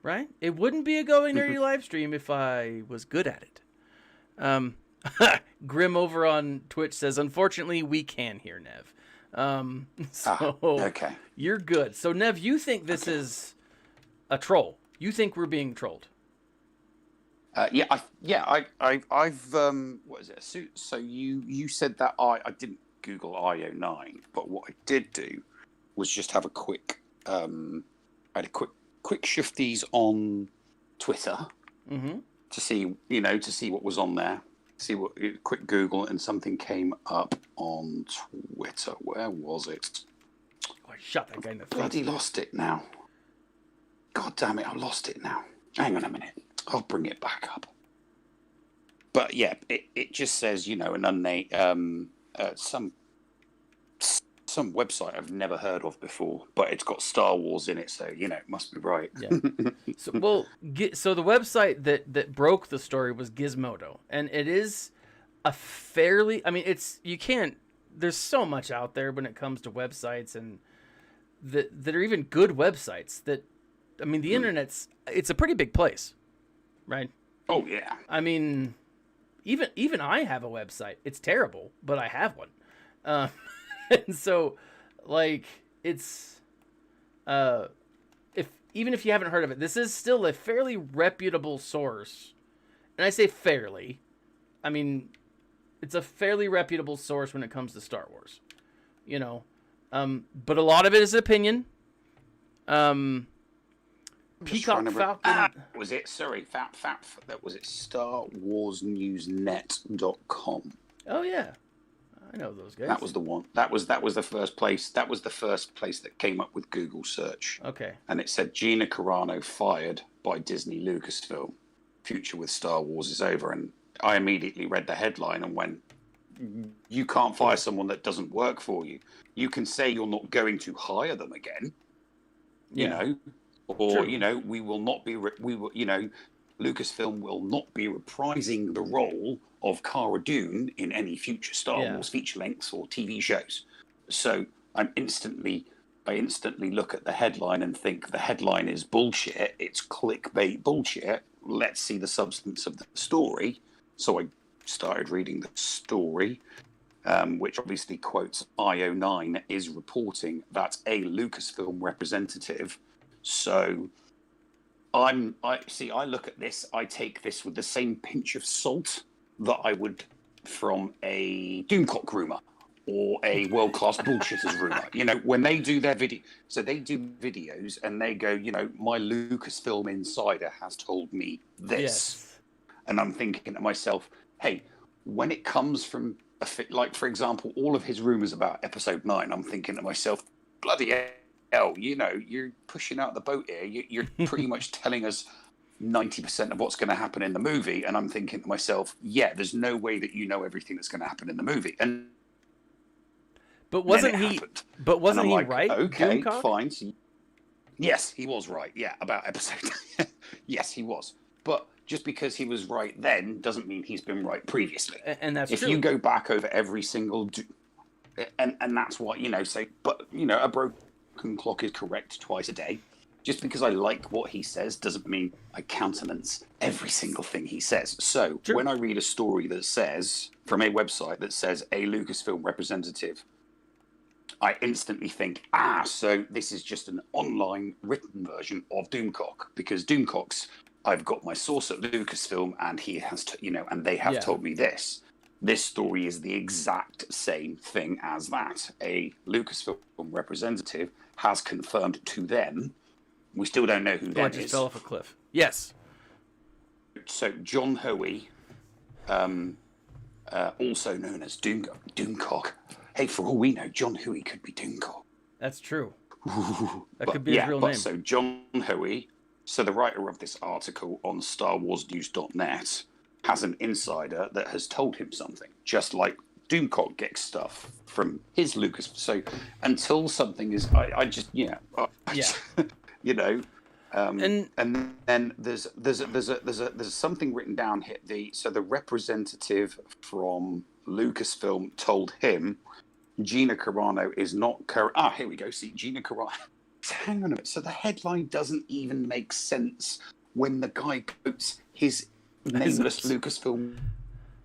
Speaker 1: right? It wouldn't be a Going Nerdy live stream if I was good at it. Grim over on Twitch says, unfortunately, we can hear Nev.
Speaker 2: Okay.
Speaker 1: You're good. So Nev, you think this is a troll? You think we're being trolled?
Speaker 2: I've what is it? So you said that I didn't Google IO9, but what I did do was just have a quick I had a quick shifties on Twitter to see what was on there. Quick Google, and something came up on Twitter. Where was it?
Speaker 1: Oh, I shot that guy in the face.
Speaker 2: Bloody lost it now. God damn it, I lost it now. Hang on a minute. I'll bring it back up. But yeah, it just says, an unnamed some website I've never heard of before, but it's got Star Wars in it, so it must be right.
Speaker 1: Yeah. So the website that broke the story was Gizmodo, and it is a fairly. I mean, there's so much out there when it comes to websites, and that are even good websites. The internet's it's a pretty big place, right?
Speaker 2: Oh yeah.
Speaker 1: I mean, even I have a website. It's terrible, but I have one. And so, like, it's even if you haven't heard of it, this is still a fairly reputable source. And I say fairly, I mean, it's a fairly reputable source when it comes to Star Wars, but a lot of it is opinion. Peacock Falcon.
Speaker 2: Was it? Sorry, that was it. StarWarsNewsNet.com.
Speaker 1: Oh yeah, I know those guys.
Speaker 2: That was the one. That was the first place. That was the first place that came up with Google search.
Speaker 1: Okay.
Speaker 2: And it said Gina Carano fired by Disney Lucasfilm. Future with Star Wars is over. And I immediately read the headline and went, "You can't fire someone that doesn't work for you. You can say you're not going to hire them again. Or
Speaker 1: True.
Speaker 2: we will not be. Lucasfilm will not be reprising the role of Cara Dune in any future Star Wars feature lengths or TV shows." So I instantly look at the headline and think the headline is bullshit. It's clickbait bullshit. Let's see the substance of the story. So I started reading the story, which obviously quotes IO9 is reporting that a Lucasfilm representative. So I look at this, I take this with the same pinch of salt that I would from a Doomcock rumor or a world-class bullshitters rumor. When they do their video, so they do videos and they go, my Lucasfilm insider has told me this.
Speaker 1: Yes. And
Speaker 2: I'm thinking to myself, hey, when it comes from, for example, all of his rumors about Episode 9, I'm thinking to myself, bloody hell, you're pushing out the boat here. You're pretty much telling us 90% of what's going to happen in the movie. And I'm thinking to myself, yeah, there's no way that you know everything that's going to happen in the movie.
Speaker 1: But wasn't he right?
Speaker 2: Okay,
Speaker 1: Doomcock?
Speaker 2: fine. So, yes, he was right. Yeah, about Episode. Yes, he was. But just because he was right then doesn't mean he's been right previously.
Speaker 1: And that's
Speaker 2: true. If you go back over every single... And that's what, say... But, a broken clock is correct twice a day. Just because I like what he says doesn't mean I countenance every single thing he says. So
Speaker 1: True.
Speaker 2: When I read a story that says, from a website that says a Lucasfilm representative, I instantly think, so this is just an online written version of Doomcock, because Doomcock's, I've got my source at Lucasfilm, and he has, and they have told me this. This story is the exact same thing as that. A Lucasfilm representative has confirmed to them. We still don't know who that
Speaker 1: just
Speaker 2: is.
Speaker 1: Fell off a cliff. Yes.
Speaker 2: So John Hoey, also known as Doomcock. Hey, for all we know, John Hoey could be Doomcock.
Speaker 1: That's true. That could be his real name.
Speaker 2: So John Hoey So the writer of this article on StarWarsNews.net has an insider that has told him something, just like Doomcock gets stuff from his Lucas. So until something is, I just,
Speaker 1: Yeah.
Speaker 2: you know,
Speaker 1: And
Speaker 2: then there's something written down here. So the representative from Lucasfilm told him Gina Carano is not. Here we go. See, Gina Carano. Hang on a minute. So the headline doesn't even make sense when the guy quotes his nameless Lucasfilm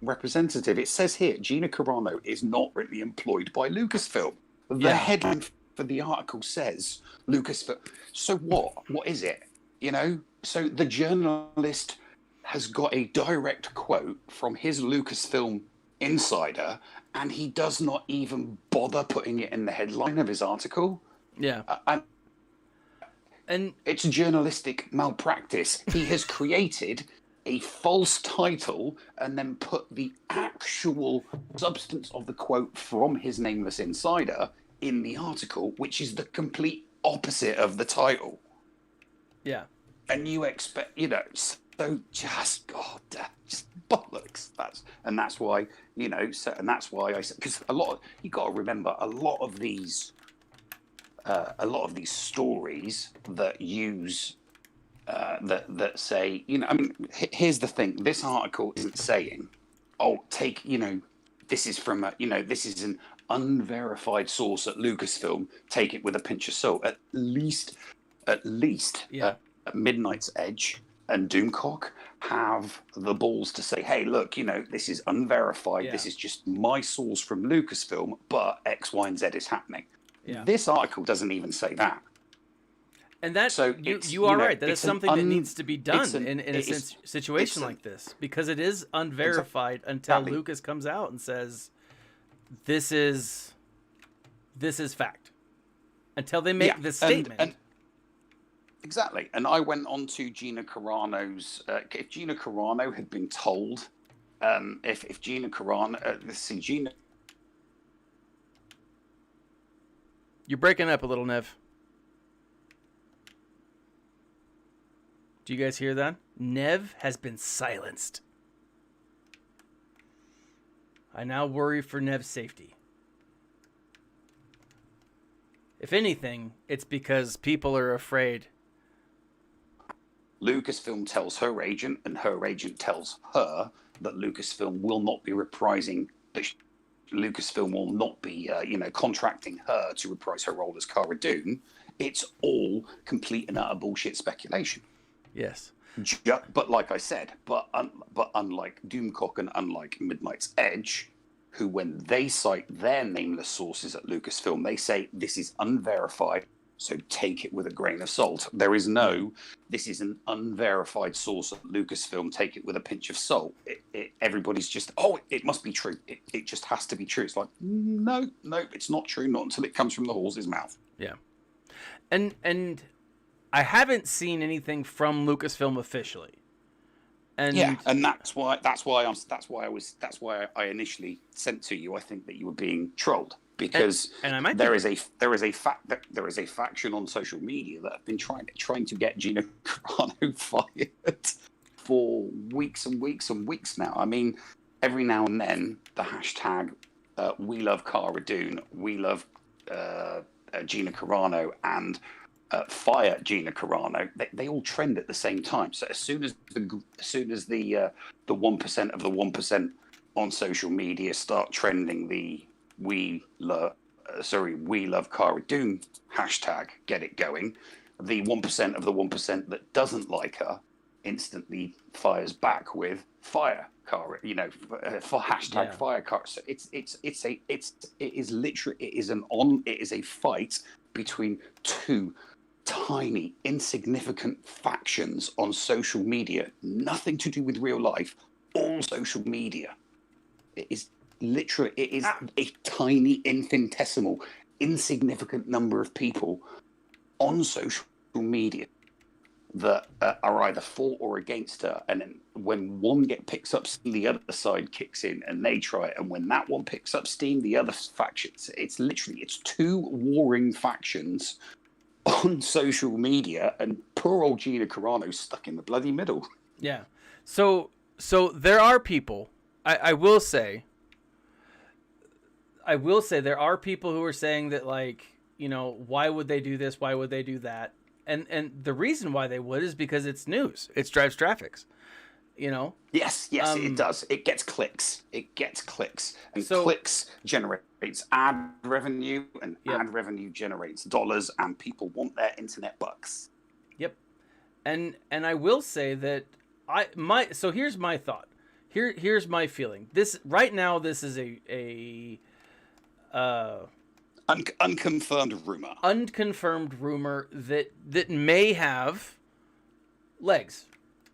Speaker 2: representative. It says here, Gina Carano is not really employed by Lucasfilm. The headline for the article says Lucasfilm. So what? What is it? You know? So the journalist has got a direct quote from his Lucasfilm insider, and he does not even bother putting it in the headline of his article.
Speaker 1: Yeah.
Speaker 2: And it's journalistic malpractice. He has created a false title and then put the actual substance of the quote from his nameless insider in the article, which is the complete opposite of the title.
Speaker 1: Yeah.
Speaker 2: And you expect, you know, so just, God, just bollocks. That's why, you know, that's why I said, because you got to remember, a lot of these stories that use that say, you know, I mean, here's the thing: this article isn't saying, "Oh, take," you know, this is from this is an unverified source at Lucasfilm. Take it with a pinch of salt. At least, Midnight's Edge and Doomcock have the balls to say, "Hey, look, you know, this is unverified. Yeah. This is just my source from Lucasfilm, but X, Y, and Z is happening." Yeah. This article doesn't even say that.
Speaker 1: And that, so you are right. That is something that needs to be done in a situation like this, because it is unverified until Lucas comes out and says, "This is fact." Until they make this statement.
Speaker 2: Exactly. And I went on to Gina Carano's. If Gina Carano had been told, if Gina Carano, Gina.
Speaker 1: You're breaking up a little, Nev. Do you guys hear that? Nev has been silenced. I now worry for Nev's safety. If anything, it's because people are afraid.
Speaker 2: Lucasfilm tells her agent, and her agent tells her that Lucasfilm will not be reprising. Lucasfilm will not be, contracting her to reprise her role as Cara Dune. It's all complete and utter bullshit speculation.
Speaker 1: Yes.
Speaker 2: But like I said, but unlike Doomcock and unlike Midnight's Edge, who when they cite their nameless sources at Lucasfilm, they say this is unverified, so take it with a grain of salt. There is no, this is an unverified source at Lucasfilm, take it with a pinch of salt. Everybody's just, it must be true. It just has to be true. It's like, no, it's not true, not until it comes from the horse's mouth.
Speaker 1: Yeah. And I haven't seen anything from Lucasfilm officially. And
Speaker 2: that's why I initially sent to you. I think that you were being trolled because there is a faction on social media that have been trying to get Gina Carano fired for weeks and weeks and weeks now. I mean, every now and then the hashtag we love Cara Dune, we love Gina Carano, and fire Gina Carano, they all trend at the same time. So as soon as the 1% of the 1% on social media start trending the we love Cara Dune hashtag, get it going, the 1% of the 1% that doesn't like her instantly fires back with fire Cara, for hashtag fire Cara. So it is a fight between two tiny, insignificant factions on social media, nothing to do with real life, all social media. It is a tiny, infinitesimal, insignificant number of people on social media that are either for or against her. And then when one picks up steam, the other side kicks in and they try it. And when that one picks up steam, the other factions, it's two warring factions on social media, and poor old Gina Carano stuck in the bloody middle.
Speaker 1: Yeah. So there are people, I will say there are people who are saying that, like, you know, why would they do this? Why would they do that? And the reason why they would is because it's news. It drives traffic, you know?
Speaker 2: Yes, it does. It gets clicks. And
Speaker 1: So-
Speaker 2: clicks generates ad revenue, and
Speaker 1: Yep.
Speaker 2: ad revenue generates dollars, and people want their internet bucks.
Speaker 1: Yep. And I will say that so here's my thought. Here's my feeling. This right now, this is a unconfirmed rumor that may have legs.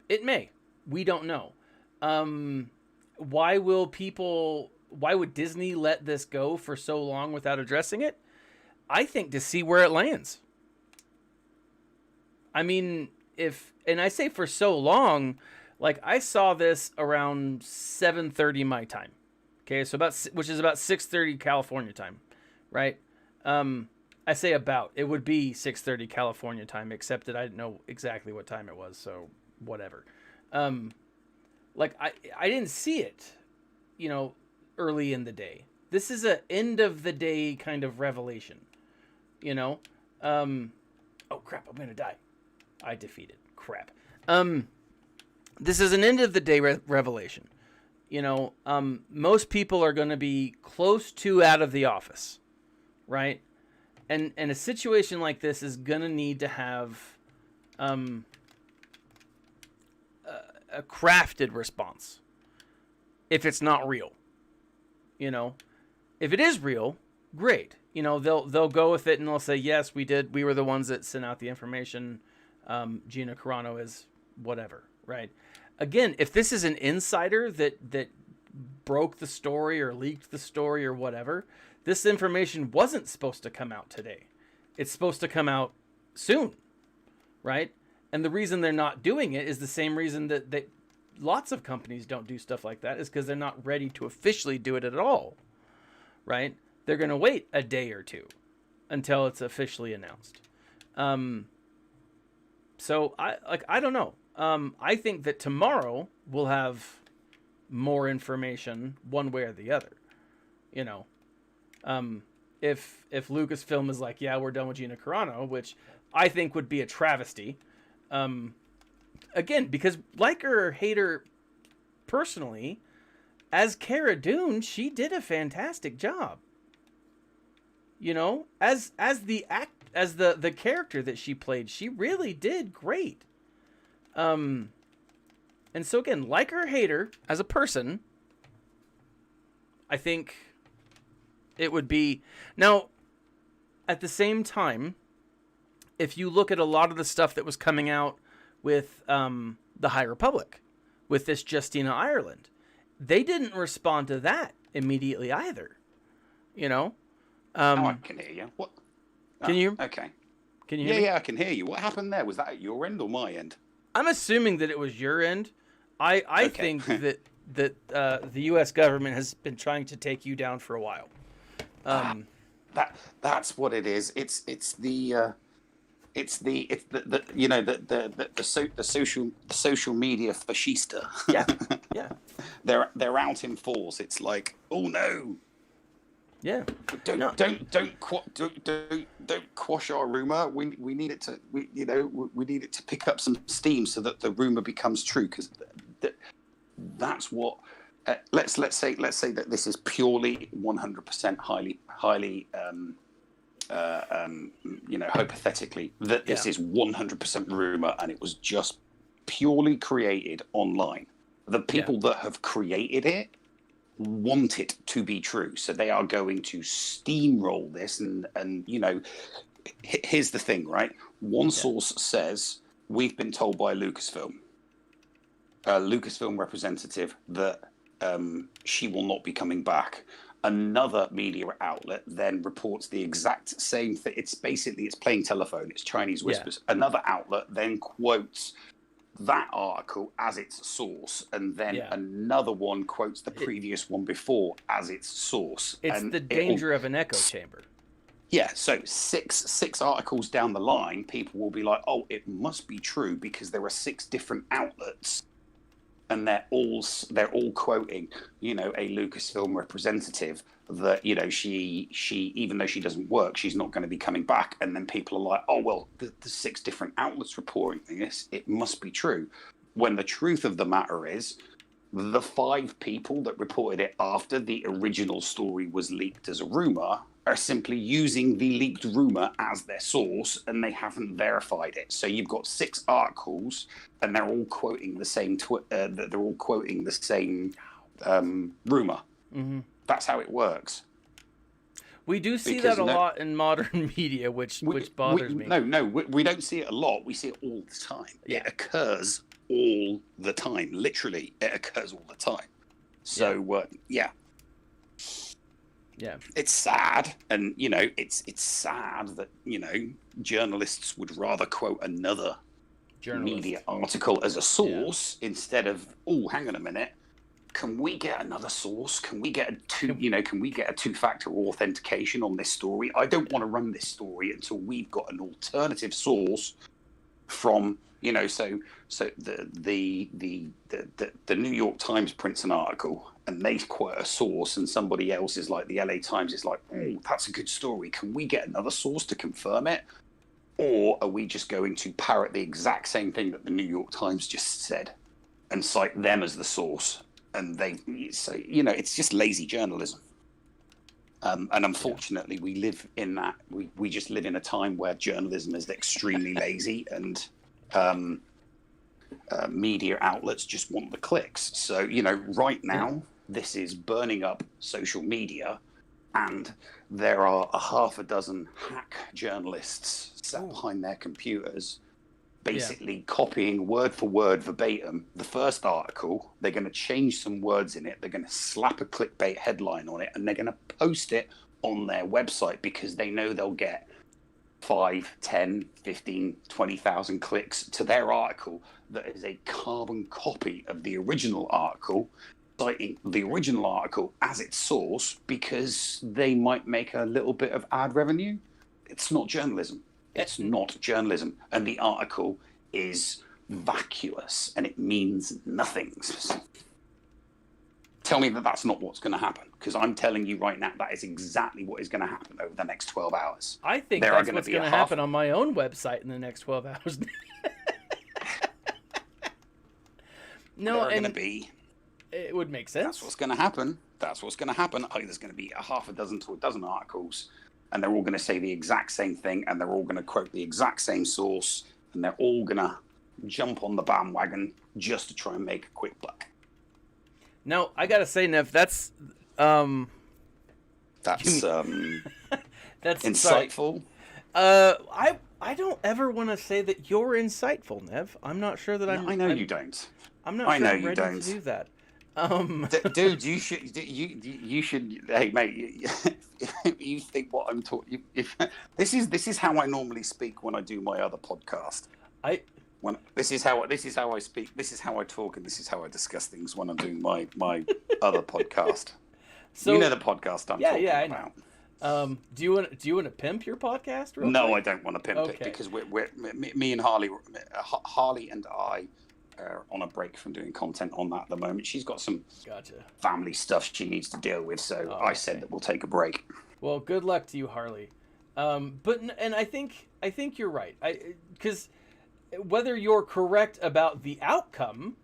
Speaker 1: It may. We don't know. Why would Disney let this go for so long without addressing it? I think to see where it lands. I mean, and I say for so long, like, I saw this around 7:30 my time. Okay, so which is about 6:30 California time, right? I say about. It would be 6:30 California time, except that I didn't know exactly what time it was, so whatever. Like, I didn't see it, you know, early in the day. This is a end of the day kind of revelation, you know? Oh crap, I'm gonna die. I defeated. Crap. This is an end of the day revelation. You know, most people are going to be close to out of the office, right? And a situation like this is going to need to have a crafted response. If it's not real, you know, if it is real, great. You know, they'll go with it and they'll say, yes, we did. We were the ones that sent out the information. Gina Carano is whatever, right? Again, if this is an insider that broke the story or leaked the story or whatever, this information wasn't supposed to come out today. It's supposed to come out soon, right? And the reason they're not doing it is the same reason that lots of companies don't do stuff like that, is because they're not ready to officially do it at all, right? They're going to wait a day or two until it's officially announced. So I don't know. I think that tomorrow we'll have more information one way or the other. You know, if Lucasfilm is like, yeah, we're done with Gina Carano, which I think would be a travesty. Again, because like her or hate her personally, as Cara Dune, she did a fantastic job. You know, as the character that she played, she really did great. And so again, like her or hate her as a person, I think it would be. Now, at the same time, if you look at a lot of the stuff that was coming out with the High Republic, with this Justina Ireland, they didn't respond to that immediately either. You know?
Speaker 2: I can hear you. What?
Speaker 1: Can you?
Speaker 2: Okay.
Speaker 1: Can you hear me?
Speaker 2: Yeah, I can hear you. What happened there? Was that at your end or my end?
Speaker 1: I'm assuming that it was your end. I think that the U.S. government has been trying to take you down for a while.
Speaker 2: That's what it is. It's the you know the social media fascista.
Speaker 1: Yeah.
Speaker 2: They're out in force. It's like, oh no.
Speaker 1: Yeah.
Speaker 2: Don't quash our rumor. We need it to we need it to pick up some steam so that the rumor becomes true, because that's what let's say that this is purely 100% highly hypothetically that this is 100% rumor and it was just purely created online. The people that have created it want it to be true, so they are going to steamroll this. And you know, here's the thing, right? One source says we've been told by Lucasfilm, a Lucasfilm representative, that she will not be coming back. Another media outlet then reports the exact same thing. It's playing telephone. It's Chinese whispers. Another outlet then quotes that article as its source, and then another one quotes the previous one before as its source.
Speaker 1: It's the danger of an echo chamber.
Speaker 2: Yeah, so six articles down the line, people will be like, "Oh, it must be true because there are six different outlets, and they're all quoting, a Lucasfilm representative that she even though she doesn't work, she's not going to be coming back." And then people are like, "Oh well, the six different outlets reporting this, it must be true." When the truth of the matter is, the five people that reported it after the original story was leaked as a rumor are simply using the leaked rumor as their source, and they haven't verified it. So you've got six articles, and they're all quoting the same rumor.
Speaker 1: Mm-hmm.
Speaker 2: That's how it works.
Speaker 1: We do see that a lot in modern media, which bothers me.
Speaker 2: No, we don't see it a lot. We see it all the time.
Speaker 1: Yeah.
Speaker 2: It occurs all the time. Literally, it occurs all the time. So yeah.
Speaker 1: Yeah,
Speaker 2: it's sad, and it's sad that journalists would rather quote another media article as a source instead of, oh, hang on a minute, can we get another source? Can we get a two-factor authentication on this story? I don't want to run this story until we've got an alternative source from so the New York Times prints an article and they quote a source, and somebody else is like, the LA Times is like, oh, that's a good story. Can we get another source to confirm it? Or are we just going to parrot the exact same thing that the New York Times just said and cite them as the source? And it's just lazy journalism. And unfortunately, we live in that. We just live in a time where journalism is extremely lazy, and media outlets just want the clicks. So, right now, this is burning up social media, and there are a half a dozen hack journalists sat behind their computers, basically copying word for word verbatim the first article. They're going to change some words in it. They're going to slap a clickbait headline on it, and they're going to post it on their website because they know they'll get 5, 10, 15, 20,000 clicks to their article that is a carbon copy of the original article, citing the original article as its source because they might make a little bit of ad revenue. It's not journalism. It's not journalism. And the article is vacuous and it means nothing. Tell me that that's not what's going to happen, because I'm telling you right now that is exactly what is going to happen over the next 12 hours.
Speaker 1: I think that's what's going to happen on my own website in the next 12 hours. No, and it would make sense.
Speaker 2: That's what's going to happen. That's what's going to happen. I think there's going to be a half a dozen to a dozen articles, and they're all going to say the exact same thing, and they're all going to quote the exact same source, and they're all going to jump on the bandwagon just to try and make a quick buck.
Speaker 1: Now, I gotta say, Nev, that's
Speaker 2: insightful.
Speaker 1: I don't ever want to say that you're insightful, Nev. I'm not sure that
Speaker 2: I know you don't.
Speaker 1: I'm not sure I'm ready to do that.
Speaker 2: Dude, you should. Hey, mate, if you think what I'm talking, this is how I normally speak when I do my other podcast. This is how I speak. This is how I talk, and this is how I discuss things when I'm doing my other podcast. So, the podcast I'm talking about.
Speaker 1: Do you want to pimp your podcast?
Speaker 2: No,
Speaker 1: quick?
Speaker 2: I don't want to pimp it because me and Harley and I are on a break from doing content on that at the moment. She's got some family stuff she needs to deal with, so I said that we'll take a break.
Speaker 1: Well, good luck to you, Harley. But I think you're right. Because whether you're correct about the outcome,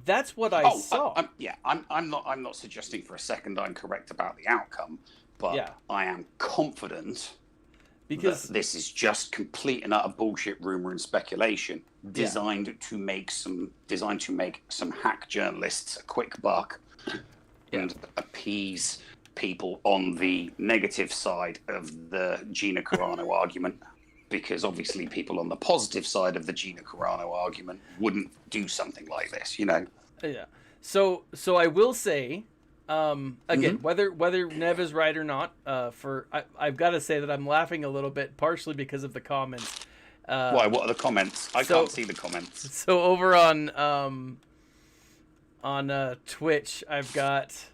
Speaker 1: that's what I saw.
Speaker 2: I'm not suggesting for a second I'm correct about the outcome, but I am confident because that this is just complete and utter bullshit, rumor, and speculation designed to make some hack journalists a quick buck and appease people on the negative side of the Gina Carano argument. Because obviously people on the positive side of the Gina Carano argument wouldn't do something like this, Yeah.
Speaker 1: So I will say, again, whether Nev is right or not, I've got to say that I'm laughing a little bit, partially because of the comments.
Speaker 2: Why? What are the comments? I can't see the comments.
Speaker 1: So over on Twitch, I've got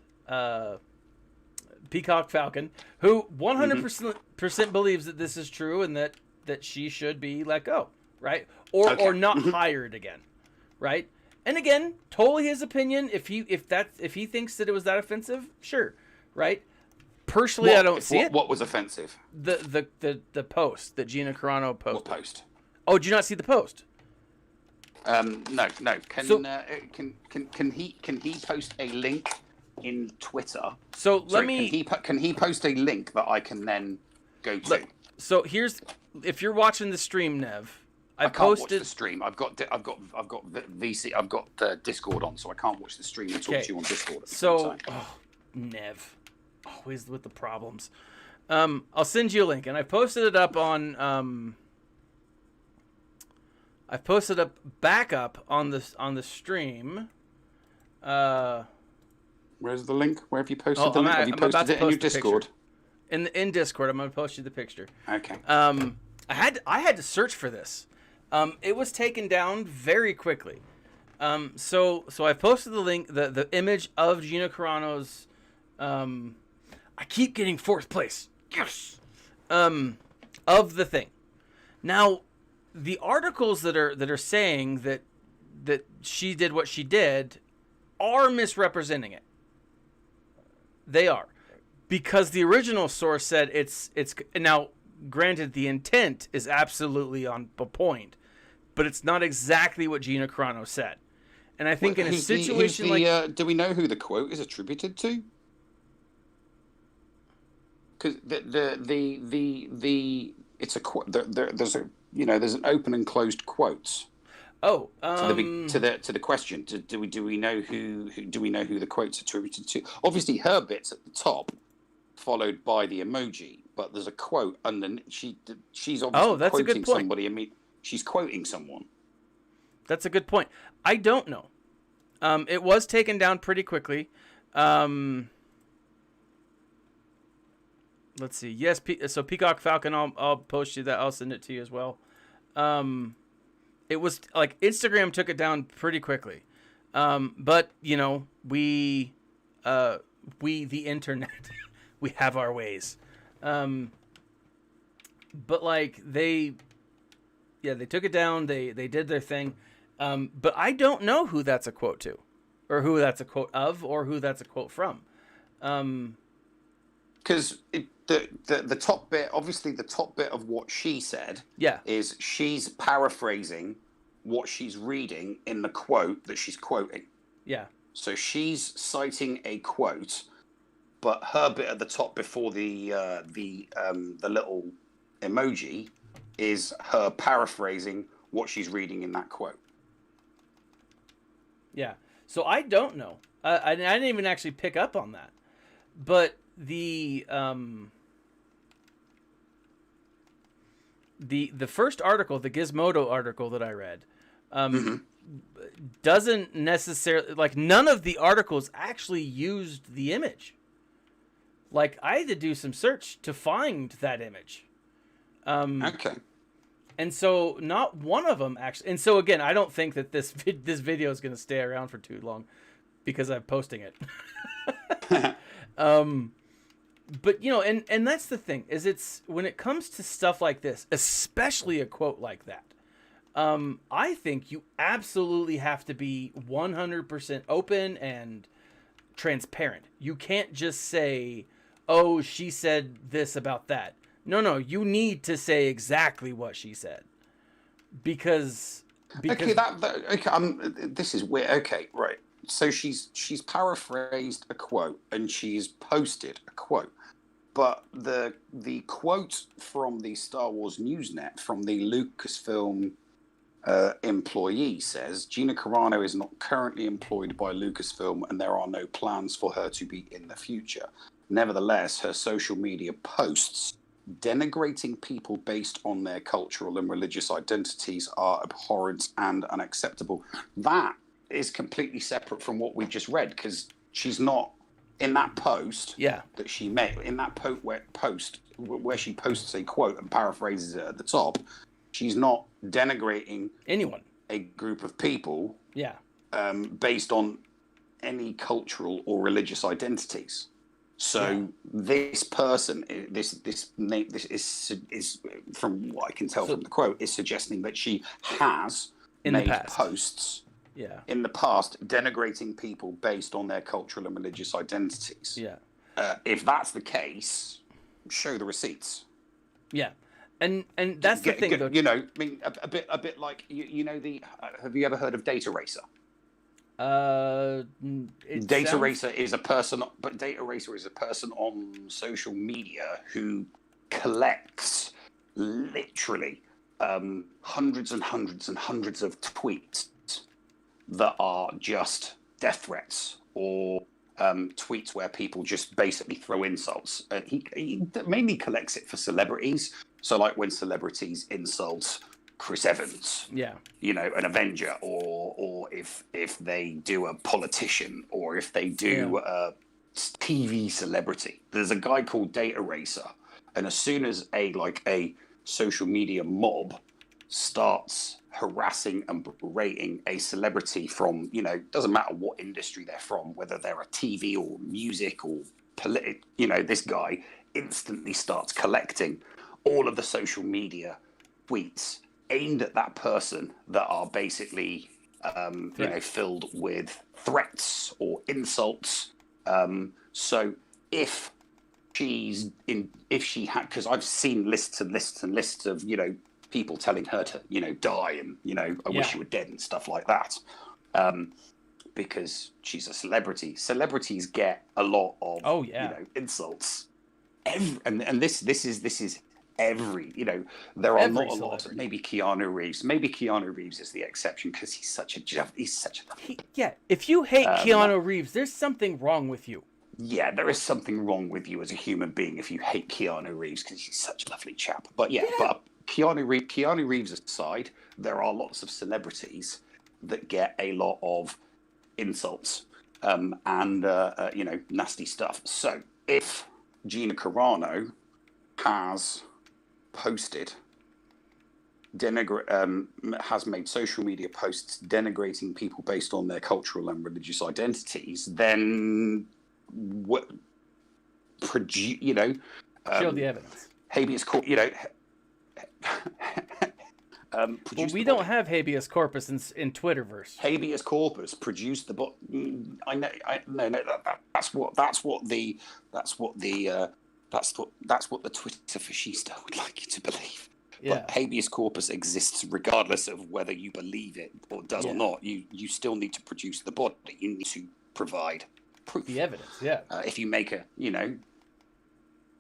Speaker 1: Peacock Falcon, who 100% believes that this is true and that she should be let go, right? Or not hired again, right? And again, totally his opinion. If he thinks that it was that offensive, sure, right? Personally, I don't see it.
Speaker 2: What was offensive?
Speaker 1: The post that Gina Carano posted.
Speaker 2: What post?
Speaker 1: Oh, did you not see the post?
Speaker 2: No. Can he post a link in Twitter?
Speaker 1: So
Speaker 2: Can he post a link that I can then go to?
Speaker 1: So if you're watching the stream, Nev,
Speaker 2: I can't watch the stream. I've got VC. I've got Discord on, so I can't watch the stream and talk to you on Discord.
Speaker 1: So, Nev, always with the problems. I'll send you a link, and I posted it up on. I posted up backup on the stream.
Speaker 2: Where's the link? Where have you posted the link? Have you posted it in your Discord?
Speaker 1: In Discord, I'm gonna post you the picture.
Speaker 2: Okay.
Speaker 1: I had to search for this. It was taken down very quickly. So I posted the link, the image of Gina Carano's. I keep getting fourth place. Yes. Of the thing. Now, the articles that are saying that she did what she did are misrepresenting it. They are, because the original source said it's now. Granted, the intent is absolutely on point, but it's not exactly what Gina Carano said. And I think in a situation like...
Speaker 2: do we know who the quote is attributed to? Because it's a quote. There's an open and closed quotes.
Speaker 1: Oh,
Speaker 2: to the question. Do we know who the quote's attributed to? Obviously, her bit's at the top, followed by the emoji. But there's a quote underneath. She's obviously quoting somebody. I mean, she's quoting someone.
Speaker 1: That's a good point. I don't know. It was taken down pretty quickly. Let's see. Yes, so Peacock Falcon, I'll post you that. I'll send it to you as well. It was like Instagram took it down pretty quickly. But we the internet, we have our ways. But like they took it down. They did their thing. But I don't know who that's a quote to, or who that's a quote of, or who that's a quote from.
Speaker 2: Because the top bit, obviously the top bit of what she said, is she's paraphrasing what she's reading in the quote that she's quoting.
Speaker 1: Yeah.
Speaker 2: So she's citing a quote, but her bit at the top before the little emoji is her paraphrasing what she's reading in that quote.
Speaker 1: Yeah. So I don't know. I didn't even actually pick up on that. But the first article, the Gizmodo article that I read, doesn't necessarily, like, none of the articles actually used the image. Like, I had to do some search to find that image.
Speaker 2: Okay.
Speaker 1: And so not one of them actually. And so again, I don't think that this video is going to stay around for too long because I'm posting it. But and that's the thing, is it's when it comes to stuff like this, especially a quote like that, I think you absolutely have to be 100% open and transparent. You can't just say, "Oh, she said this about that." No, you need to say exactly what she said, because
Speaker 2: okay, this is weird. Okay, right. So she's paraphrased a quote and she's posted a quote, but the quote from the Star Wars Newsnet from the Lucasfilm employee says Gina Carano is not currently employed by Lucasfilm and there are no plans for her to be in the future. Nevertheless, her social media posts denigrating people based on their cultural and religious identities are abhorrent and unacceptable. That is completely separate from what we've just read, because she's not in that post that she made, in that post where she posts a quote and paraphrases it at the top. She's not denigrating
Speaker 1: anyone,
Speaker 2: a group of people, based on any cultural or religious identities. So this person, this name, this is from what I can tell from the quote, is suggesting that she has made posts in the past denigrating people based on their cultural and religious identities.
Speaker 1: Yeah.
Speaker 2: If that's the case, show the receipts.
Speaker 1: Yeah. And that's the thing, though.
Speaker 2: You know, I mean, a bit like you know have you ever heard of Data Racer? Data Racer is a person on social media who collects literally hundreds and hundreds and hundreds of tweets that are just death threats or tweets where people just basically throw insults. He mainly collects it for celebrities. So like when celebrities insult Chris Evans, you know, an Avenger, or if they do a politician, or if they do a TV celebrity. There's a guy called Data Racer, and as soon as a social media mob starts harassing and berating a celebrity from, you know, doesn't matter what industry they're from, whether they're a TV or music or you know, this guy instantly starts collecting all of the social media tweets aimed at that person that are basically, you know, filled with threats or insults. So if she had, because I've seen lists and lists and lists of, you know, people telling her to, you know, die and, you know, I wish you were dead and stuff like that. Because she's a celebrity. Celebrities get a lot of, you know, insults. And this is every, you know, there are not a lot. Maybe Keanu Reeves. Maybe Keanu Reeves is the exception because he's such a.
Speaker 1: If you hate Keanu Reeves, there's something wrong with you.
Speaker 2: Yeah, there is something wrong with you as a human being if you hate Keanu Reeves because he's such a lovely chap. But but Keanu Reeves aside, there are lots of celebrities that get a lot of insults and you know, nasty stuff. So if Gina Carano has posted has made social media posts denigrating people based on their cultural and religious identities, then you know,
Speaker 1: show the evidence.
Speaker 2: Habeas corpus, you know.
Speaker 1: Well, we don't have habeas corpus in Twitterverse.
Speaker 2: Habeas corpus, produce the bot. I know. That's what the Twitter fascista would like you to believe.
Speaker 1: Yeah.
Speaker 2: But habeas corpus exists regardless of whether you believe it or does or not. You still need to produce the body. You need to provide proof.
Speaker 1: The evidence, yeah.
Speaker 2: If you make a, you know,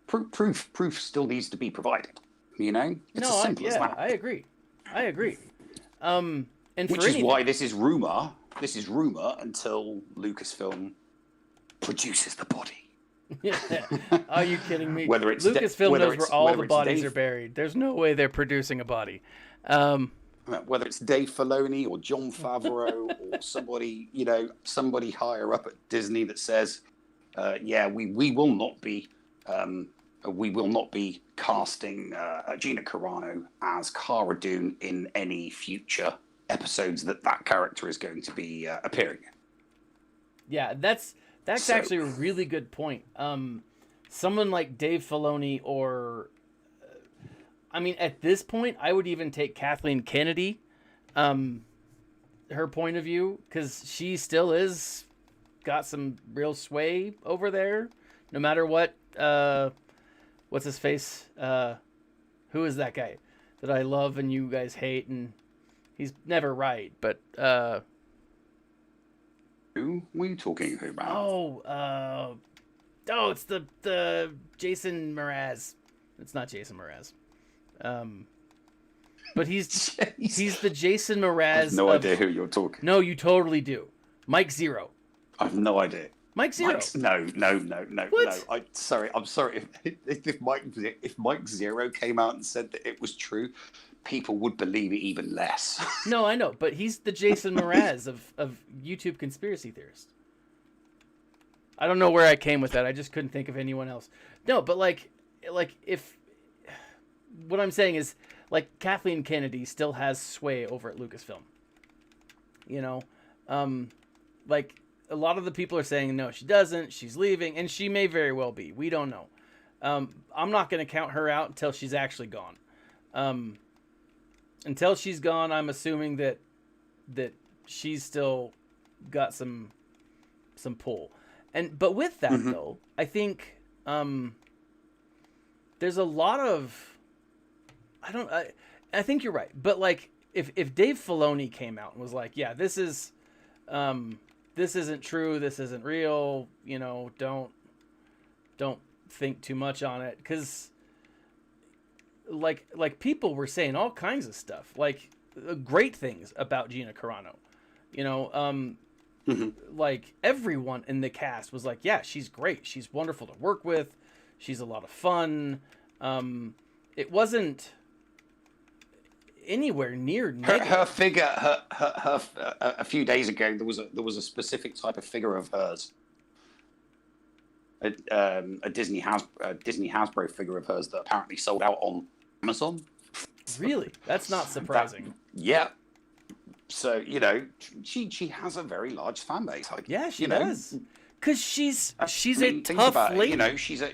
Speaker 2: proof still needs to be provided. You know, it's as simple as that.
Speaker 1: I agree. And
Speaker 2: which is why this is rumor. This is rumor until Lucasfilm produces the body.
Speaker 1: Yeah. Are you kidding me?
Speaker 2: Whether it's
Speaker 1: Lucasfilm knows where all the bodies are buried. There's no way they're producing a body.
Speaker 2: Whether it's Dave Filoni or Jon Favreau or somebody, you know, somebody higher up at Disney that says, we will not be casting Gina Carano as Cara Dune in any future episodes that character is going to be appearing in.
Speaker 1: Yeah, that's actually a really good point. Someone like Dave Filoni or, I mean, at this point, I would even take Kathleen Kennedy, her point of view, because she still is got some real sway over there, no matter what. What's his face? Who is that guy that I love and you guys hate, and he's never right, but
Speaker 2: who are you talking about?
Speaker 1: It's the Jason Mraz. It's not Jason Mraz. But he's the Jason Mraz.
Speaker 2: I have no idea who you're talking.
Speaker 1: No, you totally do. Mike Zero.
Speaker 2: I have no idea.
Speaker 1: Mike Zero.
Speaker 2: No.
Speaker 1: What?
Speaker 2: I'm sorry. If Mike Zero came out and said that it was true, people would believe it even less.
Speaker 1: No, I know, but he's the Jason Mraz of YouTube conspiracy theorists. I don't know where I came with that. I just couldn't think of anyone else. No, but like if what I'm saying is, like, Kathleen Kennedy still has sway over at Lucasfilm. You know, like, a lot of the people are saying no, she doesn't. She's leaving, and she may very well be. We don't know. I'm not going to count her out until she's actually gone. Until she's gone, I'm assuming that she's still got some pull. But with that though, I think there's a lot of I think you're right. But like if Dave Filoni came out and was like, yeah, this isn't true, this isn't real, you know, don't think too much on it, because like people were saying all kinds of stuff, like great things about Gina Carano, you know, like everyone in the cast was like, yeah, she's great, she's wonderful to work with, she's a lot of fun. It wasn't anywhere near negative.
Speaker 2: Her figure, her a few days ago there was a specific type of figure of hers, a Disney Hasbro figure of hers that apparently sold out on Amazon.
Speaker 1: Really? That's not surprising.
Speaker 2: Yeah. So, you know, she has a very large fan base. Like,
Speaker 1: yeah, she does. Because she's
Speaker 2: a
Speaker 1: tough lady.
Speaker 2: You know, she's a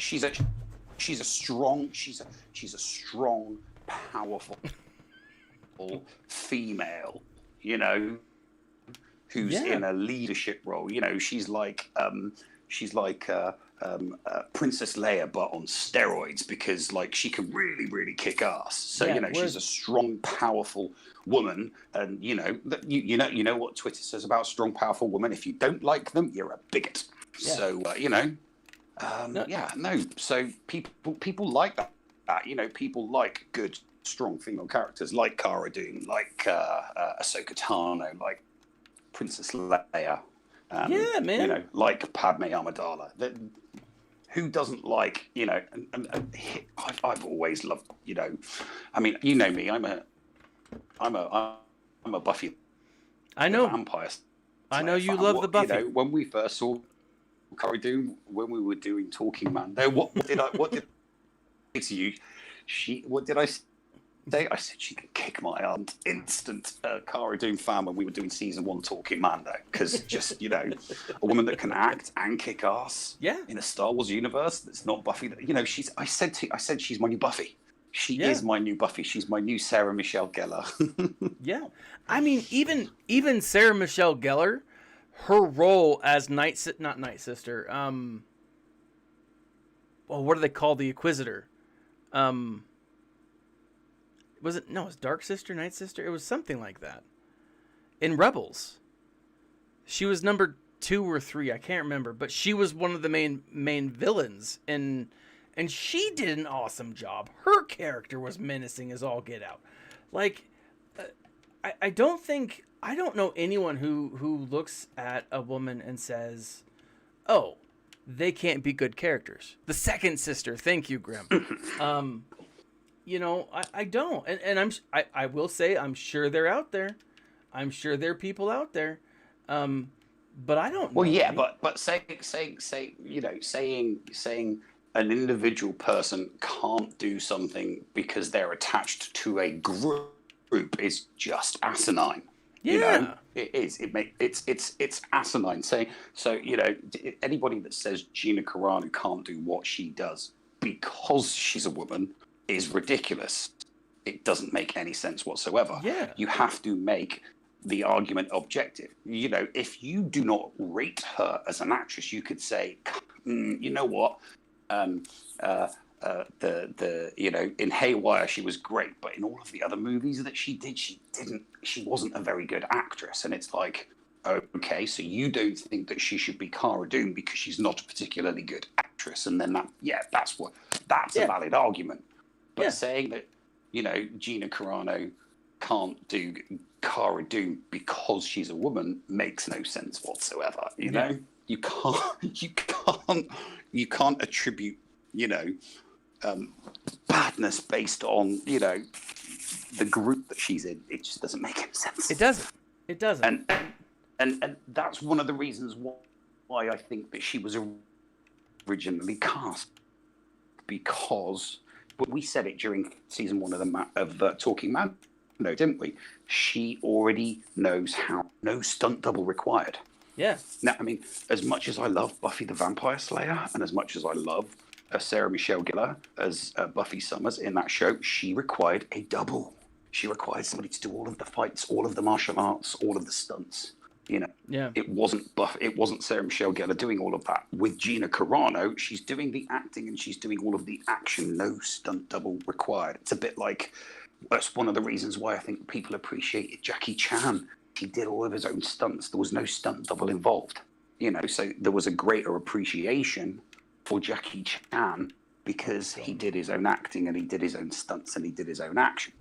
Speaker 2: strong, powerful female, you know, who's in a leadership role. You know, she's like Princess Leia, but on steroids, because like she can really, really kick ass. So you know, she's a strong, powerful woman, and you know that you know what Twitter says about strong, powerful women. If you don't like them, you're a bigot. Yeah. So you know, So people like that. You know, people like good, strong female characters like Cara Dune, like Ahsoka Tano, like Princess Leia.
Speaker 1: Yeah, man.
Speaker 2: You know, like Padme Amidala. Who doesn't like, you know? And I've always loved, you know. I mean, you know me. I'm a Buffy.
Speaker 1: I know.
Speaker 2: Vampire.
Speaker 1: I know you love the Buffy.
Speaker 2: You know, when we first saw Cara Dune, when we were doing Talking Mando, what did I say to you? What did I say? I said she could kick my aunt. Instant Cara Dune fan when we were doing season 1 Talking Mando, because just, you know, a woman that can act and kick ass in a Star Wars universe that's not Buffy. You know, I said she's my new Buffy. She is my new Buffy. She's my new Sarah Michelle Gellar.
Speaker 1: Yeah, I mean, even Sarah Michelle Gellar, her role as not Night Sister. Well, what do they call the Inquisitor? Was it? No, it was Dark Sister, Night Sister. It was something like that. In Rebels, she was number 2 or 3. I can't remember, but she was one of the main villains, and she did an awesome job. Her character was menacing as all get out. Like, I don't know anyone who looks at a woman and says, "Oh, they can't be good characters." The second sister, thank you, Grim. You know, I don't, and I will say I'm sure they're out there. I'm sure there are people out there, but I don't know.
Speaker 2: Well, yeah, but saying you know, saying an individual person can't do something because they're attached to a group is just asinine.
Speaker 1: Yeah,
Speaker 2: you know, it is. It's asinine. So you know, anybody that says Gina Carano can't do what she does because she's a woman is ridiculous. It doesn't make any sense whatsoever.
Speaker 1: Yeah.
Speaker 2: You have to make the argument objective. You know, if you do not rate her as an actress, you could say, you know what, you know, in Haywire she was great, but in all of the other movies that she did, she wasn't a very good actress. And it's like, okay, so you don't think that she should be Cara Dune because she's not a particularly good actress, and then that's a valid argument. But saying that, you know, Gina Carano can't do Cara Dune because she's a woman makes no sense whatsoever. You know, you can't attribute, you know, badness based on, you know, the group that she's in. It just doesn't make any sense.
Speaker 1: It doesn't.
Speaker 2: And that's one of the reasons why I think that she was originally cast, because we said it during season 1 of Talking Mando, didn't we? She already knows how. No stunt double required.
Speaker 1: Yeah.
Speaker 2: Now, I mean, as much as I love Buffy the Vampire Slayer, and as much as I love Sarah Michelle Gellar as Buffy Summers in that show, she required a double. She required somebody to do all of the fights, all of the martial arts, all of the stunts. You know,
Speaker 1: Yeah.
Speaker 2: it wasn't Sarah Michelle Gellar doing all of that. With Gina Carano, she's doing the acting and she's doing all of the action, no stunt double required. It's a bit like, that's one of the reasons why I think people appreciated Jackie Chan. He did all of his own stunts. There was no stunt double involved. You know, so there was a greater appreciation for Jackie Chan because he did his own acting and he did his own stunts and he did his own action.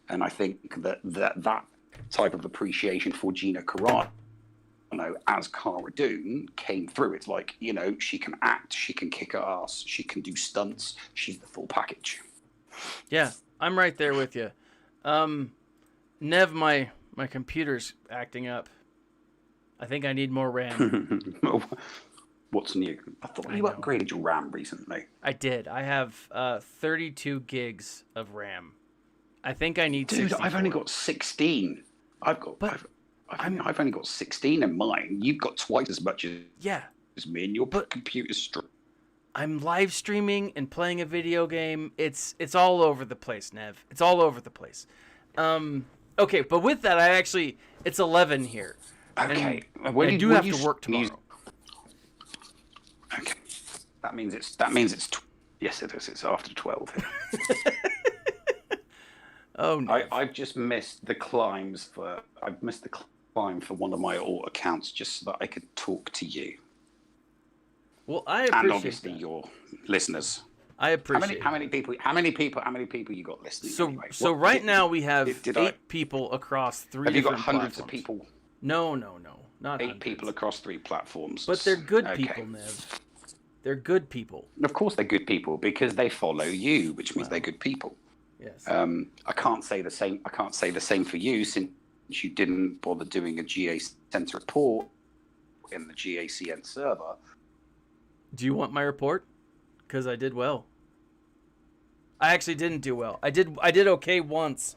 Speaker 2: And I think that type of appreciation for Gina Carano as Cara Dune came through. It's like, you know, she can act, she can kick her ass, she can do stunts, she's the full package.
Speaker 1: Yeah, I'm right there with you. Nev, my computer's acting up. I think I need more RAM.
Speaker 2: What's new? I thought you upgraded your RAM recently.
Speaker 1: I did. I have 32 gigs of RAM. I think I need 64.
Speaker 2: Dude, I've only got 16. I've only got 16 in mine. You've got twice as much as me, and your computer's strong.
Speaker 1: I'm live streaming and playing a video game. It's all over the place, Nev. It's all over the place. Okay, but with that, it's 11 here.
Speaker 2: Okay,
Speaker 1: and I do have to work tomorrow.
Speaker 2: Okay, that means it's. Yes, it is. It's after 12.
Speaker 1: Oh no!
Speaker 2: I've just missed the climb for one of my alt accounts just so that I could talk to you.
Speaker 1: Well, I appreciate
Speaker 2: and obviously
Speaker 1: that.
Speaker 2: Your listeners.
Speaker 1: I appreciate.
Speaker 2: How many people you got listening?
Speaker 1: So
Speaker 2: anyway?
Speaker 1: So right now we have 8 people across 3
Speaker 2: Have you got
Speaker 1: different
Speaker 2: hundreds
Speaker 1: platforms.
Speaker 2: of people?
Speaker 1: No, not
Speaker 2: 8
Speaker 1: hundreds.
Speaker 2: people across 3 platforms.
Speaker 1: But they're good
Speaker 2: Okay.
Speaker 1: people, Nev. They're good people.
Speaker 2: Of course they're good people because they follow you, which means they're good people.
Speaker 1: Yes.
Speaker 2: I can't say the same. I can't say the same for you since you didn't bother doing a GA Center report in the GACN server.
Speaker 1: Do you want my report? Because I did well. I actually didn't do well. I did okay once.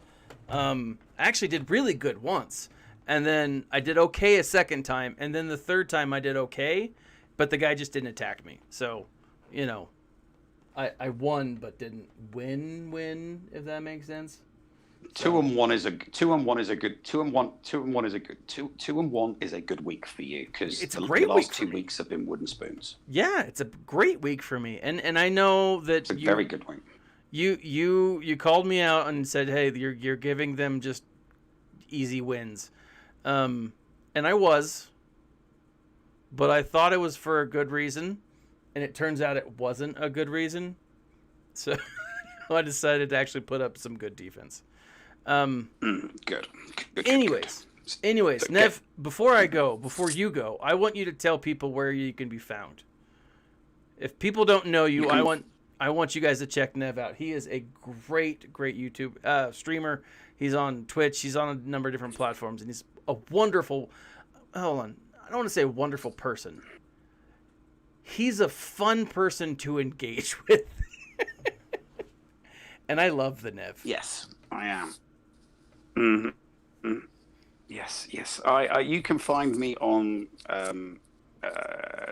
Speaker 1: I actually did really good once, and then I did okay a second time, and then the third time I did okay, but the guy just didn't attack me. So, you know, I won but didn't win. If that makes sense.
Speaker 2: 2-1 is a good week for you because
Speaker 1: It's a
Speaker 2: the
Speaker 1: great
Speaker 2: last
Speaker 1: week for
Speaker 2: 2
Speaker 1: me.
Speaker 2: weeks have been wooden spoons.
Speaker 1: Yeah, it's a great week for me, and I know that
Speaker 2: It's a very good week.
Speaker 1: You called me out and said, hey, you're giving them just easy wins, and I was, but I thought it was for a good reason, and it turns out it wasn't a good reason, so I decided to actually put up some good defense.
Speaker 2: Good.
Speaker 1: Anyways,
Speaker 2: Okay.
Speaker 1: Nev, before you go, I want you to tell people where you can be found. If people don't know you, I want you guys to check Nev out. He is a great YouTube streamer. He's on Twitch. He's on a number of different platforms, and he's a wonderful. Hold on, I don't want to say wonderful person. He's a fun person to engage with, and I love the Nev.
Speaker 2: Yes, I am. Mm-hmm. Yes. You can find me on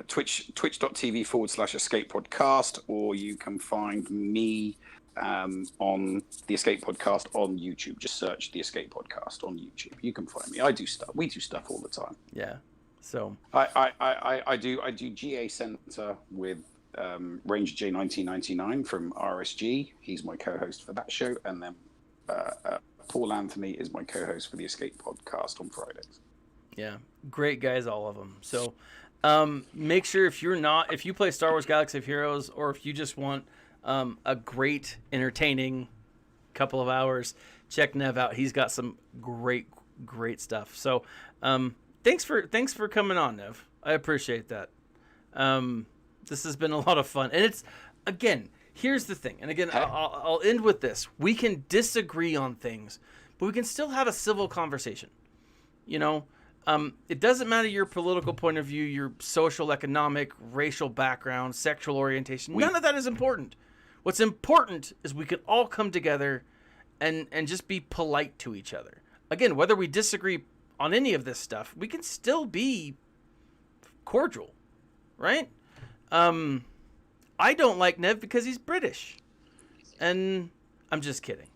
Speaker 2: twitch.tv/Escape Podcast, or you can find me on the Escape Podcast on YouTube. Just search the Escape Podcast on YouTube. You can find me. I do stuff. We do stuff all the time.
Speaker 1: Yeah. So
Speaker 2: I do GA Center with Ranger J 1999 from RSG. He's my co-host for that show, and then Paul Anthony is my co-host for the Escape Podcast on Fridays.
Speaker 1: Yeah, great guys, all of them. So make sure if you play Star Wars Galaxy of Heroes, or if you just want a great, entertaining couple of hours, check Nev out. He's got some great stuff. So thanks for coming on, Nev. I appreciate that. This has been a lot of fun, and it's, again, here's the thing, and again, I'll end with this. We can disagree on things, but we can still have a civil conversation. You know, it doesn't matter your political point of view, your social, economic, racial background, sexual orientation. None of that is important. What's important is we can all come together and just be polite to each other. Again, whether we disagree on any of this stuff, we can still be cordial, right? I don't like Nev because he's British, and I'm just kidding.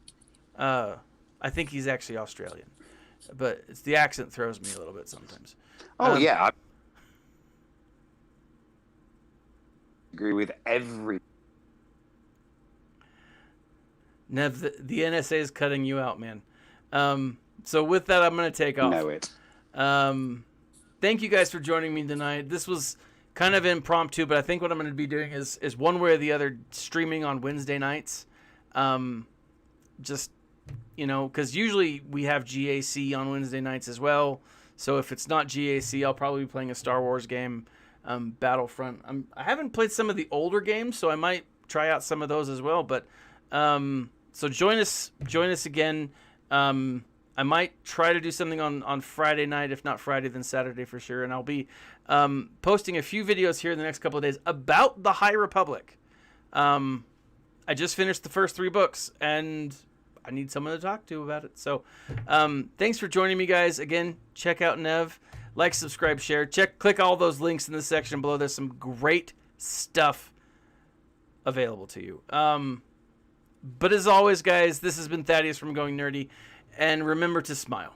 Speaker 1: I think he's actually Australian, but it's the accent throws me a little bit sometimes.
Speaker 2: Oh yeah, I agree with every.
Speaker 1: Nev, the NSA is cutting you out, man. So with that, I'm going to take off.
Speaker 2: Know it.
Speaker 1: Thank you guys for joining me tonight. This was kind of impromptu, but I think what I'm going to be doing is one way or the other streaming on Wednesday nights. Just, because usually we have GAC on Wednesday nights as well. So if it's not GAC, I'll probably be playing a Star Wars game, Battlefront. I haven't played some of the older games, so I might try out some of those as well. But so join us again. I might try to do something on Friday night. If not Friday, then Saturday for sure. And I'll be posting a few videos here in the next couple of days about the High Republic. I just finished the first 3 books, and I need someone to talk to about it. So thanks for joining me, guys. Again, check out Nev. Like, subscribe, share. Click all those links in the section below. There's some great stuff available to you. But as always, guys, this has been Thaddeus from Going Nerdy. And remember to smile.